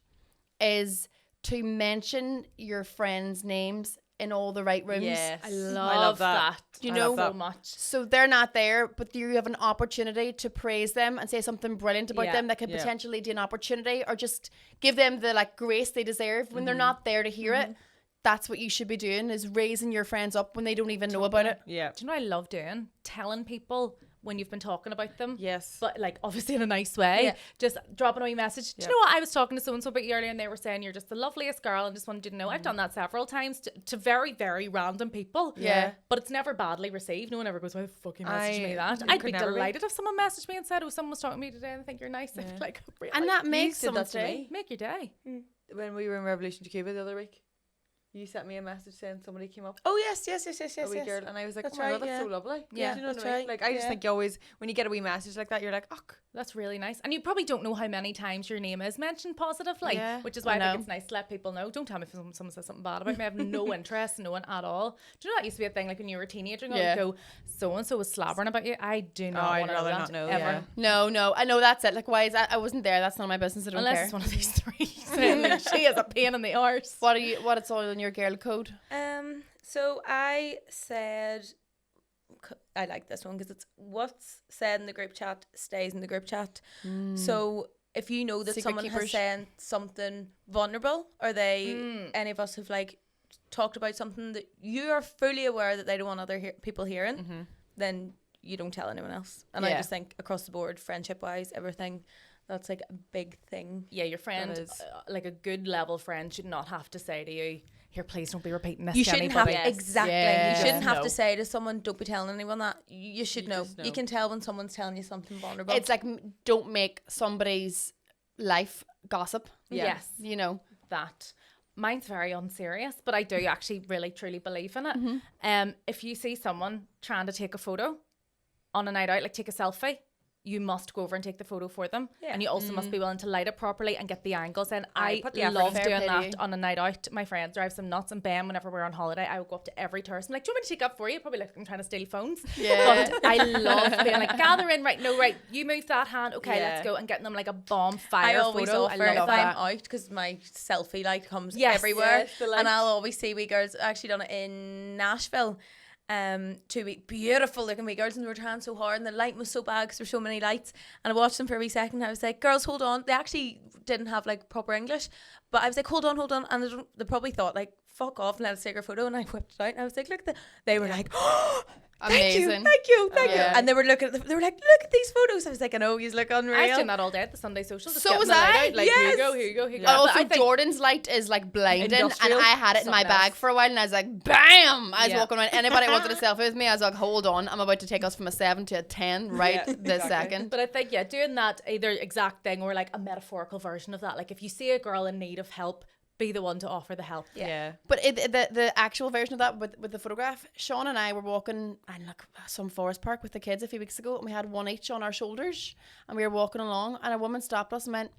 is to mention your friends' names in all the right rooms. Yes. I love that. You I know, love so that. much. so they're not there, but you have an opportunity to praise them and say something brilliant about Yeah, them that could yeah. potentially do an opportunity, or just give them the like grace they deserve when they're not there to hear it. That's what you should be doing, is raising your friends up when they don't even know about it. Yeah. Do you know what I love doing? Telling people when you've been talking about them. Yes. But like obviously in a nice way. Yeah. Just dropping a wee message. Do you know what? I was talking to so and so about you earlier, and they were saying you're just the loveliest girl, and just wanted you to know I've done that several times to very, very random people. Yeah. But it's never badly received. No one ever goes, why the fuck you messaged me that? you I'd could be never be. delighted if someone messaged me and said, oh, someone was talking to me today and I think you're nice. I'd be like, really? And that makes did that someone's to day. me. Make your day. When we were in Revolution to Cuba the other week, you sent me a message saying somebody came up. Oh yes. A wee girl, and I was like, That's oh my right, god, that's yeah. so lovely. Yeah, Do you know that's what I mean? right, Like, I just yeah. think you always, when you get a wee message like that, you're like, oh, That's really nice. And you probably don't know how many times your name is mentioned positively, Yeah, which is why I I think know. it's nice to let people know. Don't tell me if someone says something bad about me. I have no interest in knowing at all. Do you know that used to be a thing, like when you were a teenager, and Yeah. go, so-and-so was slabbering about you? I do not I'd want to know rather that not know, ever. yeah. No, I know that's it. Like, why is that? I wasn't there. That's none of my business. I don't Unless care. it's one of these three. Like, she is a pain in the arse. What it's all in your girl code? So I said, I like this one because it's what's said in the group chat stays in the group chat. So if you know that Secret someone keepers. has said something vulnerable, or they any of us have like talked about something that you are fully aware that they don't want other people hearing, then you don't tell anyone else. And I Yeah. just think across the board, friendship wise, everything, that's like a big thing. Yeah, your friend, is. like a good level friend, should not have to say to you, here, please don't be repeating this You to shouldn't anybody. have exactly. Yeah. You shouldn't have No. to say to someone, "Don't be telling anyone that." You should know. just know. You can tell when someone's telling you something vulnerable. It's like don't make somebody's life gossip. Yes. You know. That. Mine's very unserious, but I do actually really truly believe in it. If you see someone trying to take a photo on a night out, like take a selfie, you must go over and take the photo for them. Yeah. And you also must be willing to light it properly and get the angles in. Aye, I put the effort love in. doing Fair play to that you. on a night out. My friends drive some nuts, and Ben, whenever we're on holiday, I would go up to every tourist and be like, do you want me to take up for you? Probably like I'm trying to steal phones. Yeah. But I love being like, gather in, right, no, right, you move that hand, okay, Yeah. let's go, and getting them like a bomb I fire always photo. offer I if love I'm that. out because my selfie light comes Yes, everywhere, yes, the light. and I'll always see wee girls. I actually done it in Nashville. 2 beautiful looking wee girls, and they were trying so hard, and the light was so bad because there's so many lights. And I watched them for a wee second. I was like, "Girls, hold on." They actually didn't have like proper English, but I was like, "Hold on," and they probably thought like, "Fuck off and let us take our photo." And I whipped it out, and I was like, "Look at the." They were like, "Oh, Amazing. thank you." Yeah. And they were looking at they were like, "Look at these photos." I was like, "I know, you look unreal." I was doing that all day at the Sunday social. just So getting was the light I. out, like, here you Yes. go, here you go, here you go. And But also I think- Jordan's light is like blinding, Industrial. and I had it in my Something bag else. for a while, and I was like, bam! I was Yeah. walking around. Anybody wanted a selfie with me? I was like, hold on, I'm about to take us from a 7 to a 10 right Yeah, this exactly. second. But I think, yeah, doing that either exact thing or like a metaphorical version of that. Like if you see a girl in need of help, be the one to offer the help. Yeah. But the actual version of that with the photograph, Sean and I were walking in like some forest park with the kids a few weeks ago, and we had one each on our shoulders, and we were walking along, and a woman stopped us and went,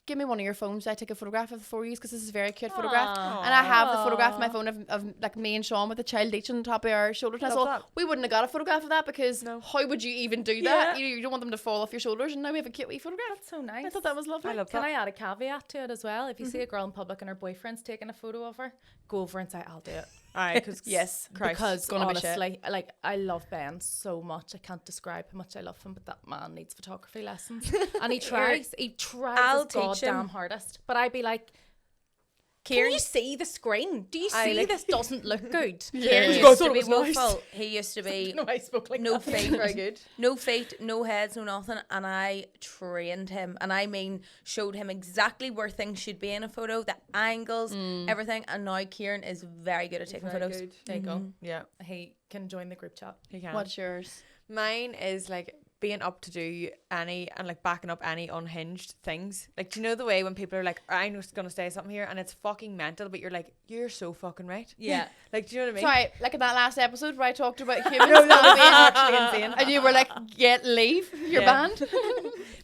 "Give me one of your phones. I take a photograph of it for you because this is a very cute photograph." And I have the photograph on my phone of like me and Sean with the child each on top of our shoulders. And I Love thought that. we wouldn't have got a photograph of that because how would you even do that? Yeah. You don't want them to fall off your shoulders, and now we have a cute wee photograph. That's so nice. I thought that was lovely. I love Can that. I add a caveat to it as well? If you see a girl in public and her boyfriend's taking a photo of her, go over and say, "I'll do it." Aye, because Yes, Because gonna be shit. honestly, like I love Ben so much. I can't describe how much I love him, but that man needs photography lessons. And he tries I'll his teach him. goddamn hardest. But I'd be like, Kieran, can you see the screen? Do you I see like- this doesn't look good? Kieran Yeah. used to be woeful. He used to be No, I spoke like no that. feet, very good. no feet, no heads, no nothing, and I trained him, and I mean showed him exactly where things should be in a photo, the angles, everything, and now Kieran is very good at taking Very photos. good. There you go. Yeah, He can join the group chat. he can. What's yours? Mine is like being up to do any and like backing up any unhinged things. Like, do you know the way when people are like, I'm just gonna say something here and it's fucking mental, but you're like, you're so fucking right. Yeah. Like, do you know what I mean? Sorry, like in that last episode where I talked about humans No, that was not actually being, insane. and you were like, leave your Yeah. band.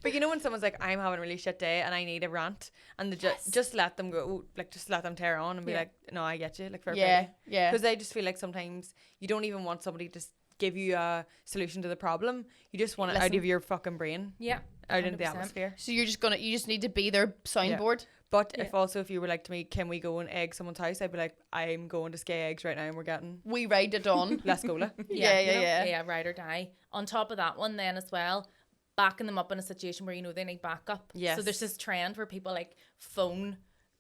But you know when someone's like, I'm having a really shit day and I need a rant, and they just let them go, like just let them tear on and be like, no, I get you, like fair Yeah, play. yeah. Because I just feel like sometimes you don't even want somebody to give you a solution to the problem. You just want it out Listen. of your fucking brain, Yeah. out into the 100%. atmosphere. So you just need to be their soundboard. But if you were like to me, can we go and egg someone's house? I'd be like, I'm going to Skye Eggs right now and we're getting We ride it on. Let's go. Like. Yeah, you know? yeah. Yeah, ride or die. On top of that one then as well, backing them up in a situation where you know they need backup. Yes. So there's this trend where people like phone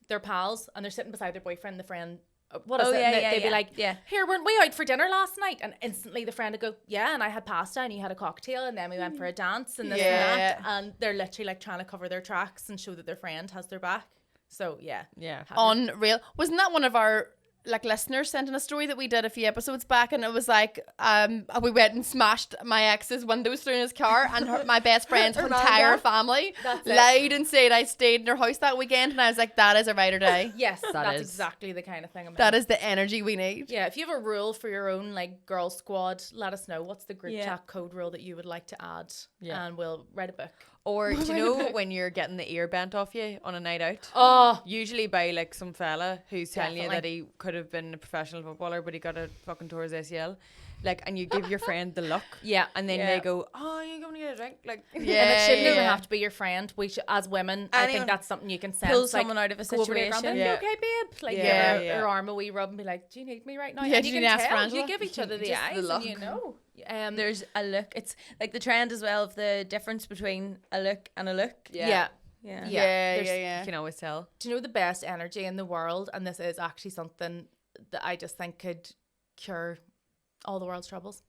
their pals and they're sitting beside their boyfriend, the friend, what is Oh, it? yeah, And yeah, they'd be yeah, like, yeah. here, weren't we out for dinner last night? And instantly the friend would go, yeah, and I had pasta and you had a cocktail and then we went for a dance and this Yeah. and that. And they're literally like trying to cover their tracks and show that their friend has their back. So yeah. Yeah. Unreal. Wasn't that one of our like listeners sent in a story that we did a few episodes back, and it was like we went and smashed my ex's windows through in his car, and my best friend's entire family lied and said I stayed in their house that weekend, and I was like, that is a ride or die. Yes, that's is. exactly the kind of thing I'm That is the energy we need. Yeah, if you have a rule for your own like girl squad, let us know. What's the group Yeah. chat code rule that you would like to add? Yeah. And we'll write a book. Or do you know when you're getting the ear bent off you on a night out? Oh, Usually by like some fella who's telling you that Definitely. he could have been a professional footballer, but he got a fucking tore his ACL. Like, and you give your friend the look, yeah. and then Yeah. they go, "Oh, you going to get a drink?" Like, Yeah, And it shouldn't even yeah. have to be your friend. We should, as women, I think Anyone that's something you can sense. Pull like, someone out of a go over to your situation. grandma, Yeah. "You okay, babe?" Like, Yeah, give her, yeah. her arm a wee rub and be like, "Do you need me right now?" Yeah, and do you you can need to ask tell. Angela? You give each other the Just the eyes, look. and you know. There's a look. It's like the trend as well of the difference between a look and a look. Yeah. Yeah. Yeah, There's- yeah. you can always tell. Do you know the best energy in the world? And this is actually something that I just think could cure all the world's troubles.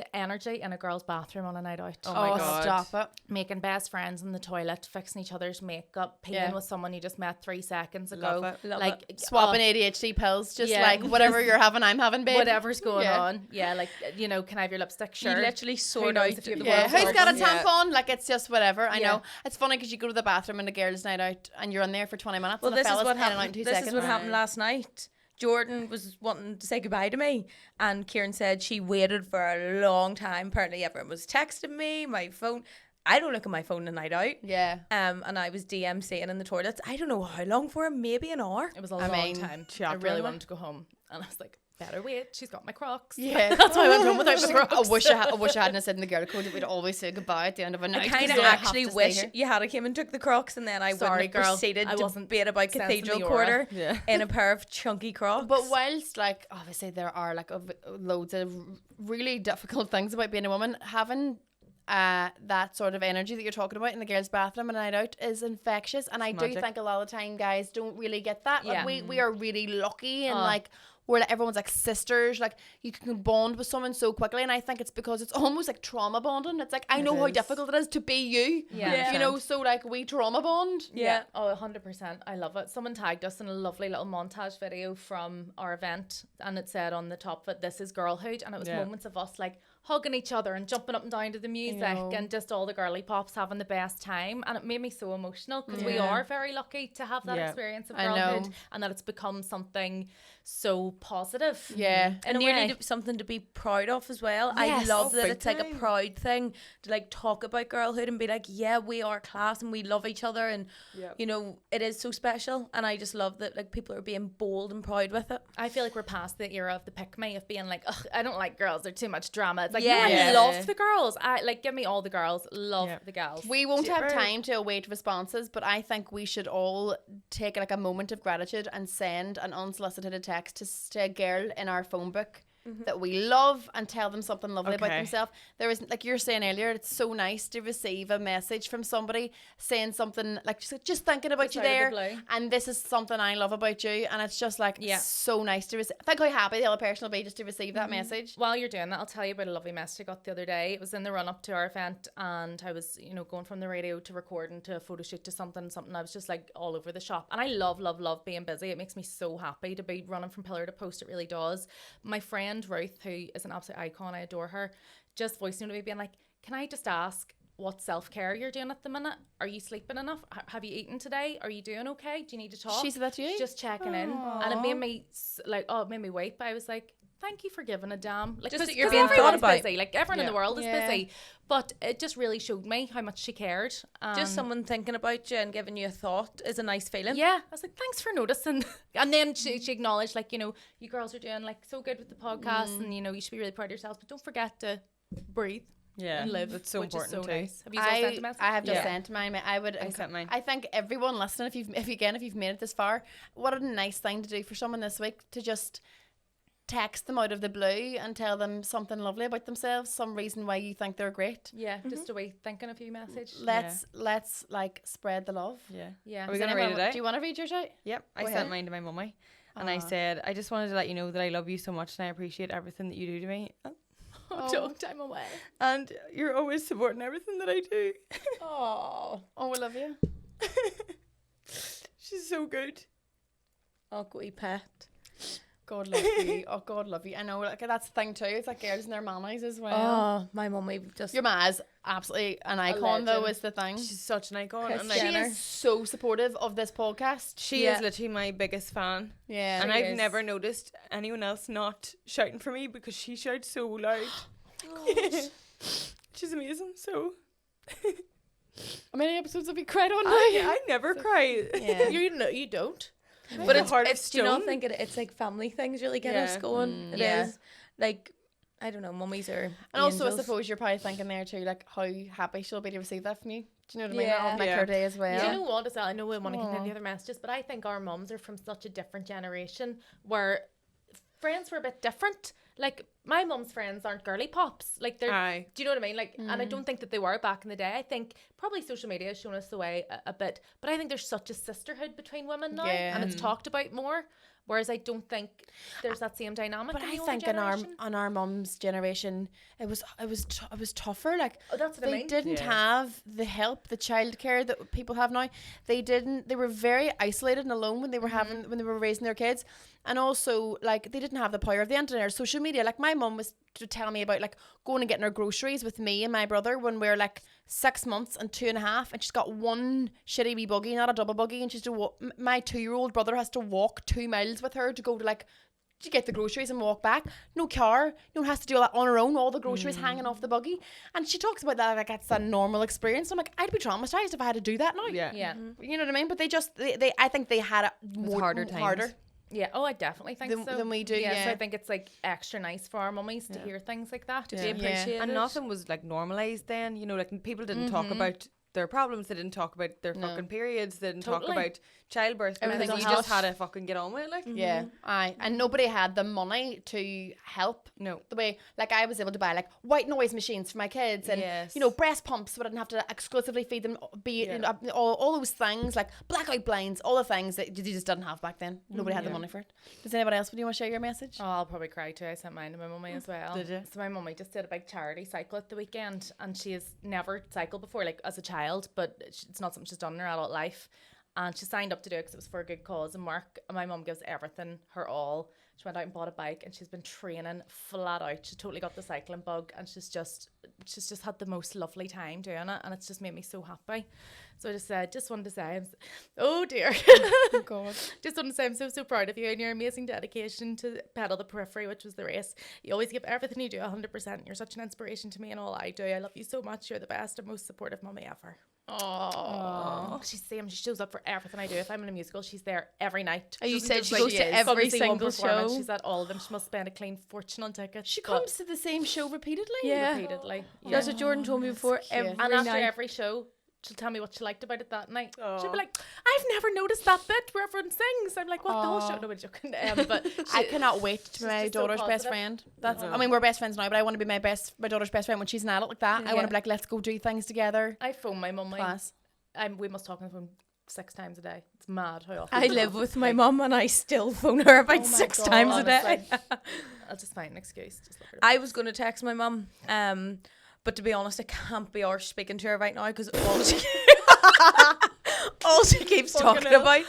the energy in a girl's bathroom on a night out. Oh my God. Stop it. Making best friends in the toilet, fixing each other's makeup, peeing with someone you just met 3 seconds ago. Love it. Love like Swapping ADHD pills, just Yeah. like whatever you're having, I'm having, babe. whatever's going Yeah. on. Yeah, like, you know, can I have your lipstick? Sure. You literally sort knows out. if you have the Yeah, world's who's got a orgasm? tampon? Like, it's just whatever. I Yeah. know. It's funny because you go to the bathroom and a girl's night out and you're in there for 20 minutes. Well, and the this is fella's what in and out in happened. 2 This seconds. is what happened last night. Jordan was wanting to say goodbye to me, and Kieran said she waited for a long time. Apparently, everyone was texting me. My phone. I don't look at my phone the night out. Yeah. And I was DMCing in the toilets. I don't know how long for, maybe an hour. It was a I long mean, time. I chapter really really. wanted to go home. And I was like, better wait. She's got my Crocs. Yeah. That's why I went home without my She's like, Crocs. I wish I hadn't said in the girl code that we'd always say goodbye at the end of a night. I 'cause kind of we have actually to stay wish here. you had came and took the Crocs, and then I Sorry, wouldn't have girl. proceeded I to wasn't debate about sensing Cathedral the aura. Quarter in a pair of chunky Crocs. But whilst, like, obviously there are like loads of really difficult things about being a woman, having that sort of energy that you're talking about in the girls' bathroom and a night out is infectious. And I do magic. think a lot of the time guys don't really get that. Like, Yeah. we are really lucky and like we're like, everyone's like sisters. Like, you can bond with someone so quickly, and I think it's because it's almost like trauma bonding. It's like, I know how is. difficult it is to be you. Yeah. You know, so like we trauma bond. Yeah. Oh, 100%. I love it. Someone tagged us in a lovely little montage video from our event, and it said on the top that this is girlhood, and it was Yeah. moments of us like hugging each other and jumping up and down to the music and just all the girly pops having the best time, and it made me so emotional because we are very lucky to have that Yeah. experience of I know. girlhood, and that it's become something so positive. Yeah. and in a nearly way. something to be proud of as well. I Yes. love Oh, that big it's like a time. proud thing to like talk about girlhood and be like, yeah, we are class and we love each other, and you know, it is so special. And I just love that like people are being bold and proud with it. I feel like we're past the era of the pick me, of being like, ugh, I don't like girls, they're too much drama. It's like, Yeah. no, I Yeah. love the girls. I like, give me all the girls, love Yeah. the gals. We won't have Super. time to await responses, but I think we should all take like a moment of gratitude and send an unsolicited text to a girl in our phone book that we love and tell them something lovely about Okay. themselves. There is, like you were saying earlier, it's so nice to receive a message from somebody saying something like just thinking about you out of the there, blue. and this is something I love about you, and it's just like so nice to receive. Think how happy the other person will be just to receive that message. While you're doing that, I'll tell you about a lovely message I got the other day. It was in the run up to our event, and I was, you know, going from the radio to recording to a photo shoot to something. I was just like all over the shop, and I love being busy. It makes me so happy to be running from pillar to post. It really does. My friend Ruth, who is an absolute icon, I adore her, just voiced note to me being like, can I just ask what self-care you're doing at the minute? Are you sleeping enough? Have you eaten today? Are you doing okay? Do you need to talk? She said that to you? Just checking in, and it made me it made me weep. I was like, thank you for giving a damn. Like, Just that 'cause you're being thought everyone's about. busy. Like, everyone in the world is Yeah. busy, but it just really showed me how much she cared. Just someone thinking about you and giving you a thought is a nice feeling. Yeah, I was like, thanks for noticing. And then she acknowledged, like, you know, you girls are doing like so good with the podcast, and you know, you should be really proud of yourselves, but don't forget to breathe Yeah, and live. That's so which important is so too. nice. Have you still sent a message? I have just Yeah. sent mine. I sent mine. I think everyone listening, if you've made it this far, what a nice thing to do for someone this week, to just text them out of the blue and tell them something lovely about themselves, some reason why you think they're great. Yeah, just a wee thinking of you message. Let's like spread the love. Yeah. Yeah. Are we Does gonna anyone- read it out? Do you want to read yours out? Yep, I Go sent ahead. mine to my mummy, and I said, I just wanted to let you know that I love you so much and I appreciate everything that you do to me, Don't time away. and you're always supporting everything that I do. Oh, we love you. She's so good. Oh, good pet. God love you. Oh, God love you. I know, like, that's the thing too. It's like girls and their mammies as well. Oh, my mummy just. Your ma is absolutely an icon, though, legend. is the thing. She's such an icon. Kris And She like, Jenner. is so supportive of this podcast. she is literally my biggest fan. Yeah. And She I've is. never noticed anyone else not shouting for me because she shouts so loud. She's amazing. So How many episodes have we cried on now? I never cry. Yeah. You don't. But it's hard. hard. Do you not think it's like family things really get us Yeah. going? It Yeah. is. Like, I don't know, mummies are. And also, I angels. suppose you're probably thinking there too, like how happy she'll be to receive that from you. Do you know what I mean? Yeah. That'll make Yeah. her day as well. Do you know what as well? I know we want to Aw. continue the other messages, but I think our mums are from such a different generation where friends were a bit different. Like, my mum's friends aren't girly pops. Like, they're, Aye. do you know what I mean? Like, and I don't think that they were back in the day. I think probably social media has shown us the way a bit, but I think there's such a sisterhood between women now, Yeah. and it's talked about more. Whereas I don't think there's that same dynamic. But in I the older think generation. on our mum's generation, it was tougher. Like That's what I they mean. didn't have the help, the childcare that people have now. They were very isolated and alone when they were when they were raising their kids. And also, like, they didn't have the power of the internet or social media. Like, my mum was to tell me about, like, going and getting her groceries with me and my brother when we were, like, 6 months and 2.5. And she's got one shitty wee buggy, not a double buggy. And she's to my 2-year-old brother has to walk 2 miles with her to go to, like, to get the groceries and walk back. No car. No one has to do all that on her own. All the groceries hanging off the buggy. And she talks about that like that's a normal experience. I'm like, I'd be traumatized if I had to do that now. Yeah. Yeah. You know what I mean? But they I think they had it more harder times. Yeah, oh, I definitely think so. Than we do, So yeah. I think it's like extra nice for our mummies to hear things like that. Yeah. To be appreciated. And nothing was like normalized then, you know, like people didn't talk about their problems, they didn't talk about their fucking periods, they didn't talk Totally. about childbirth, Everything because was you just hush. had to fucking get on with it, like. Yeah, aye. And nobody had the money to help. No. The way, like, I was able to buy, like, white noise machines for my kids and, Yes. you know, breast pumps so I didn't have to exclusively feed them, you know, all those things, like blackout blinds, all the things that you just didn't have back then. Nobody had the money for it. Does anybody else, would you want to share your message? Oh, I'll probably cry too. I sent mine to my mummy as well. Did you? So my mummy just did a big charity cycle at the weekend, and she has never cycled before, like as a child, but it's not something she's done in her adult life. And she signed up to do it because it was for a good cause and work. And my mum gives everything, her all. She went out and bought a bike, and she's been training flat out. She totally got the cycling bug, and she's just had the most lovely time doing it, and it's just made me so happy. So I just wanted to say, oh dear, Oh, God. just wanted to say I'm so proud of you and your amazing dedication to Pedal the Periphery, which was the race. You always give everything you do 100%. You're such an inspiration to me and all I do. I love you so much. You're the best and most supportive mummy ever. Oh, she's the same. She shows up for everything I do. If I'm in a musical, she's there every night. Oh, you Doesn't said just, she like, goes to come every see one single performance. show. She's at all of them. She must spend a clean fortune on tickets. She but comes to the same show repeatedly? Yeah. repeatedly. That's what Jordan told me before. cute. Every And after night. every show, she'll tell me what she liked about it that night. She'll be like, I've never noticed that bit where everyone sings. I'm like, what, the whole show? Nobody's joking. But I cannot wait to be she's my just so daughter's best positive. friend. That's I mean, we're best friends now, but I want to be my daughter's best friend when she's an adult like that. I want Yeah. to be like, let's go do things together. I phone my mum. Class. We must talk on the phone 6 times a day. It's mad how often. I live with my mum and I still phone her about 6 times a day. Honestly, I'll just find an excuse. Just look at her. I was going to text my mum, but to be honest, I can't be arsed speaking to her right now because all she keeps talking about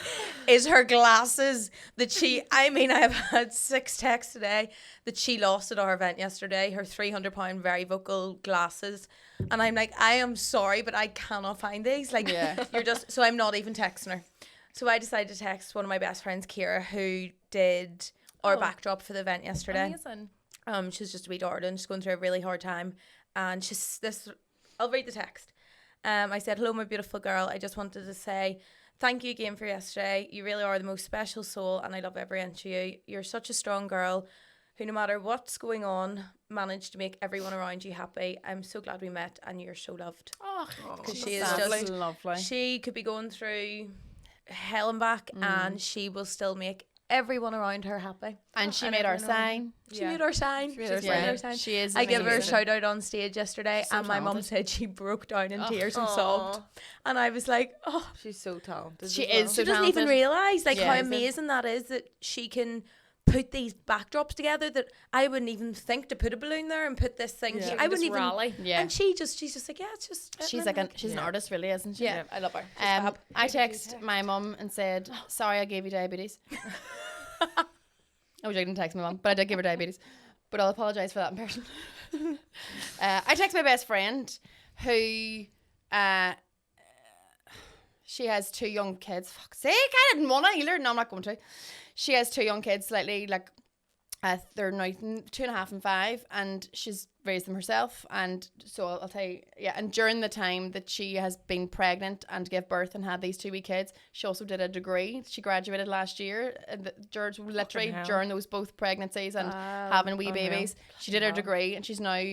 is her glasses that she, I mean, I have had 6 texts today that she lost at our event yesterday, her £300 very vocal glasses. And I'm like, I am sorry, but I cannot find these. Like, you're just, so I'm not even texting her. So I decided to text one of my best friends, Kira, who did our backdrop for the event yesterday. Amazing. She's just a wee darling. She's going through a really hard time. And she's this, I'll read the text. I said, hello, my beautiful girl. I just wanted to say thank you again for yesterday. You really are the most special soul, and I love every inch of you. You're such a strong girl who, no matter what's going on, managed to make everyone around you happy. I'm so glad we met, and you're so loved. Because she is just lovely. She could be going through hell and back, and she will still make everyone around her happy. And she made our sign. She made our sign. She's made our sign. She is. I gave her a amazing. shout out on stage yesterday, and my mum said she broke down in tears and sobbed. And I was like, oh, She's so talented. She as well. is. she doesn't even realise like how Yeah. amazing that is that she can put these backdrops together that I wouldn't even think to put a balloon there and put this thing. Yeah. I wouldn't even. rally. Yeah. And she's just like, yeah, it's just. She's like she's an artist, really, isn't she? Yeah. I love her. I text my mum and said, sorry, I gave you diabetes. I wish I didn't text my mum, but I did give her diabetes. But I'll apologise for that in person. I text my best friend who she has 2 young kids. Fuck's sake, I didn't want to either. No, I'm not going to. She has 2 young kids, slightly like they're now 2.5 and 5, and she's raised them herself. And so I'll tell you, yeah. And during the time that she has been pregnant and gave birth and had these 2 wee kids, she also did a degree. She graduated last year, and during those both pregnancies and having wee babies, she did her degree, and she's now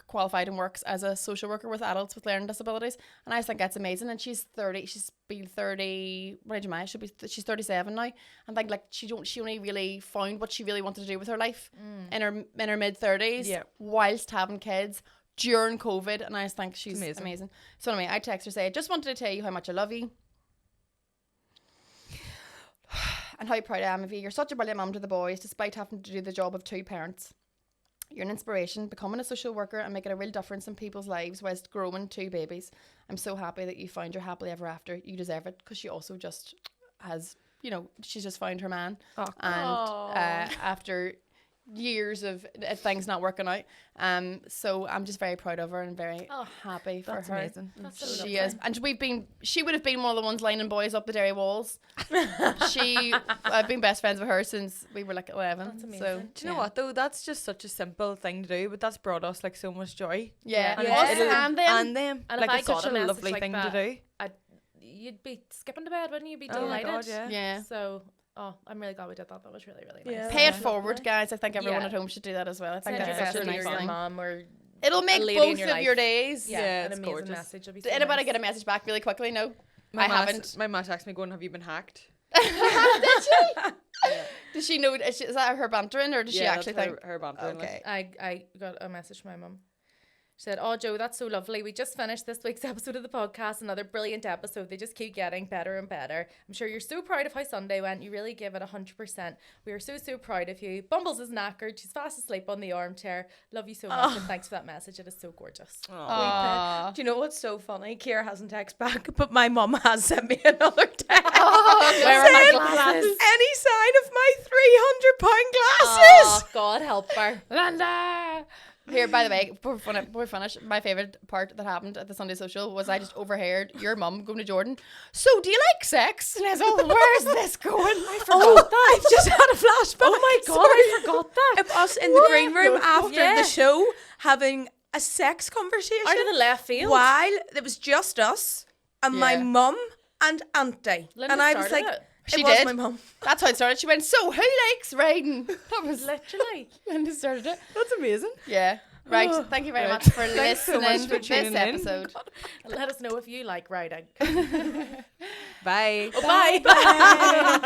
qualified and works as a social worker with adults with learning disabilities. And I just think that's amazing. And she's 30. She's been 30. What age am I? She's 37 now. And think like she only really found what she really wanted to do with her life in her mid 30s, whilst having kids during COVID. And I just think she's amazing. So anyway, I text her say, just wanted to tell you how much I love you. and how proud I am of you. You're such a brilliant mum to the boys, despite having to do the job of 2 parents. You're an inspiration, becoming a social worker and making a real difference in people's lives whilst growing 2 babies. I'm so happy that you found your happily ever after. You deserve it, because she also just has, you know, she's just found her man. After years of things not working out. So I'm just very proud of her and very happy for her. Amazing. That's so she is. And she would have been one of the ones lining boys up the dairy walls. I've been best friends with her since we were like 11. That's amazing. So Do you know what though? That's just such a simple thing to do, but that's brought us like so much joy. yeah. And Us it'll- and them. And them. And like if I it's got such a a message lovely like thing that, to do. You'd be skipping to bed, wouldn't you? Be Oh my delighted. God, yeah. Yeah. So, I'm really glad we did that. That was really, really nice. Yeah. Pay it forward, guys. I think everyone Yeah. at home should do that as well. I think Send your that's such a messages nice to your thing. mom or It'll make lady in both your of life. your days. yeah, Yeah, an it's amazing gorgeous. message. It'll be Did so anybody nice. get a message back really quickly? No. My I ma haven't. My ma texted me going, "Have you been hacked?" Does she know? Is that her bantering, or does she actually that's think? her bantering? Okay. I got a message from my mum. She said, "Oh, Joe, that's so lovely. We just finished this week's episode of the podcast. Another brilliant episode. They just keep getting better and better. I'm sure you're so proud of how Sunday went. You really give it 100%. We are so, so proud of you. Bumbles is knackered. She's fast asleep on the armchair. Love you so much. And thanks for that message. It is so gorgeous." Aw. Do you know what's so funny? Kira hasn't texted back, but my mum has sent me another text. Where are my Saying, glasses? Any sign of my £300 glasses? Oh, God help her. Linda. Here, by the way, before we finish, my favourite part that happened at the Sunday Social was I just overheard your mum going to Jordan, "So, do you like sex?" And I was like, "Where's this going?" I forgot that. I've just had a flashback. Oh my God, I forgot that. Of us in the green room after Yeah. the show having a sex conversation. Out of the left field. While it was just us and my Yeah. mum and auntie. Linda and I was started like, it. She it was did. my mum. That's how it started. She went, "So, who likes riding?" That was Literally. Linda started it. That's amazing. Yeah. Right. Thank you very much for Thanks so listening much for to tuning this in. episode. Let us know if you like riding. Bye. Bye.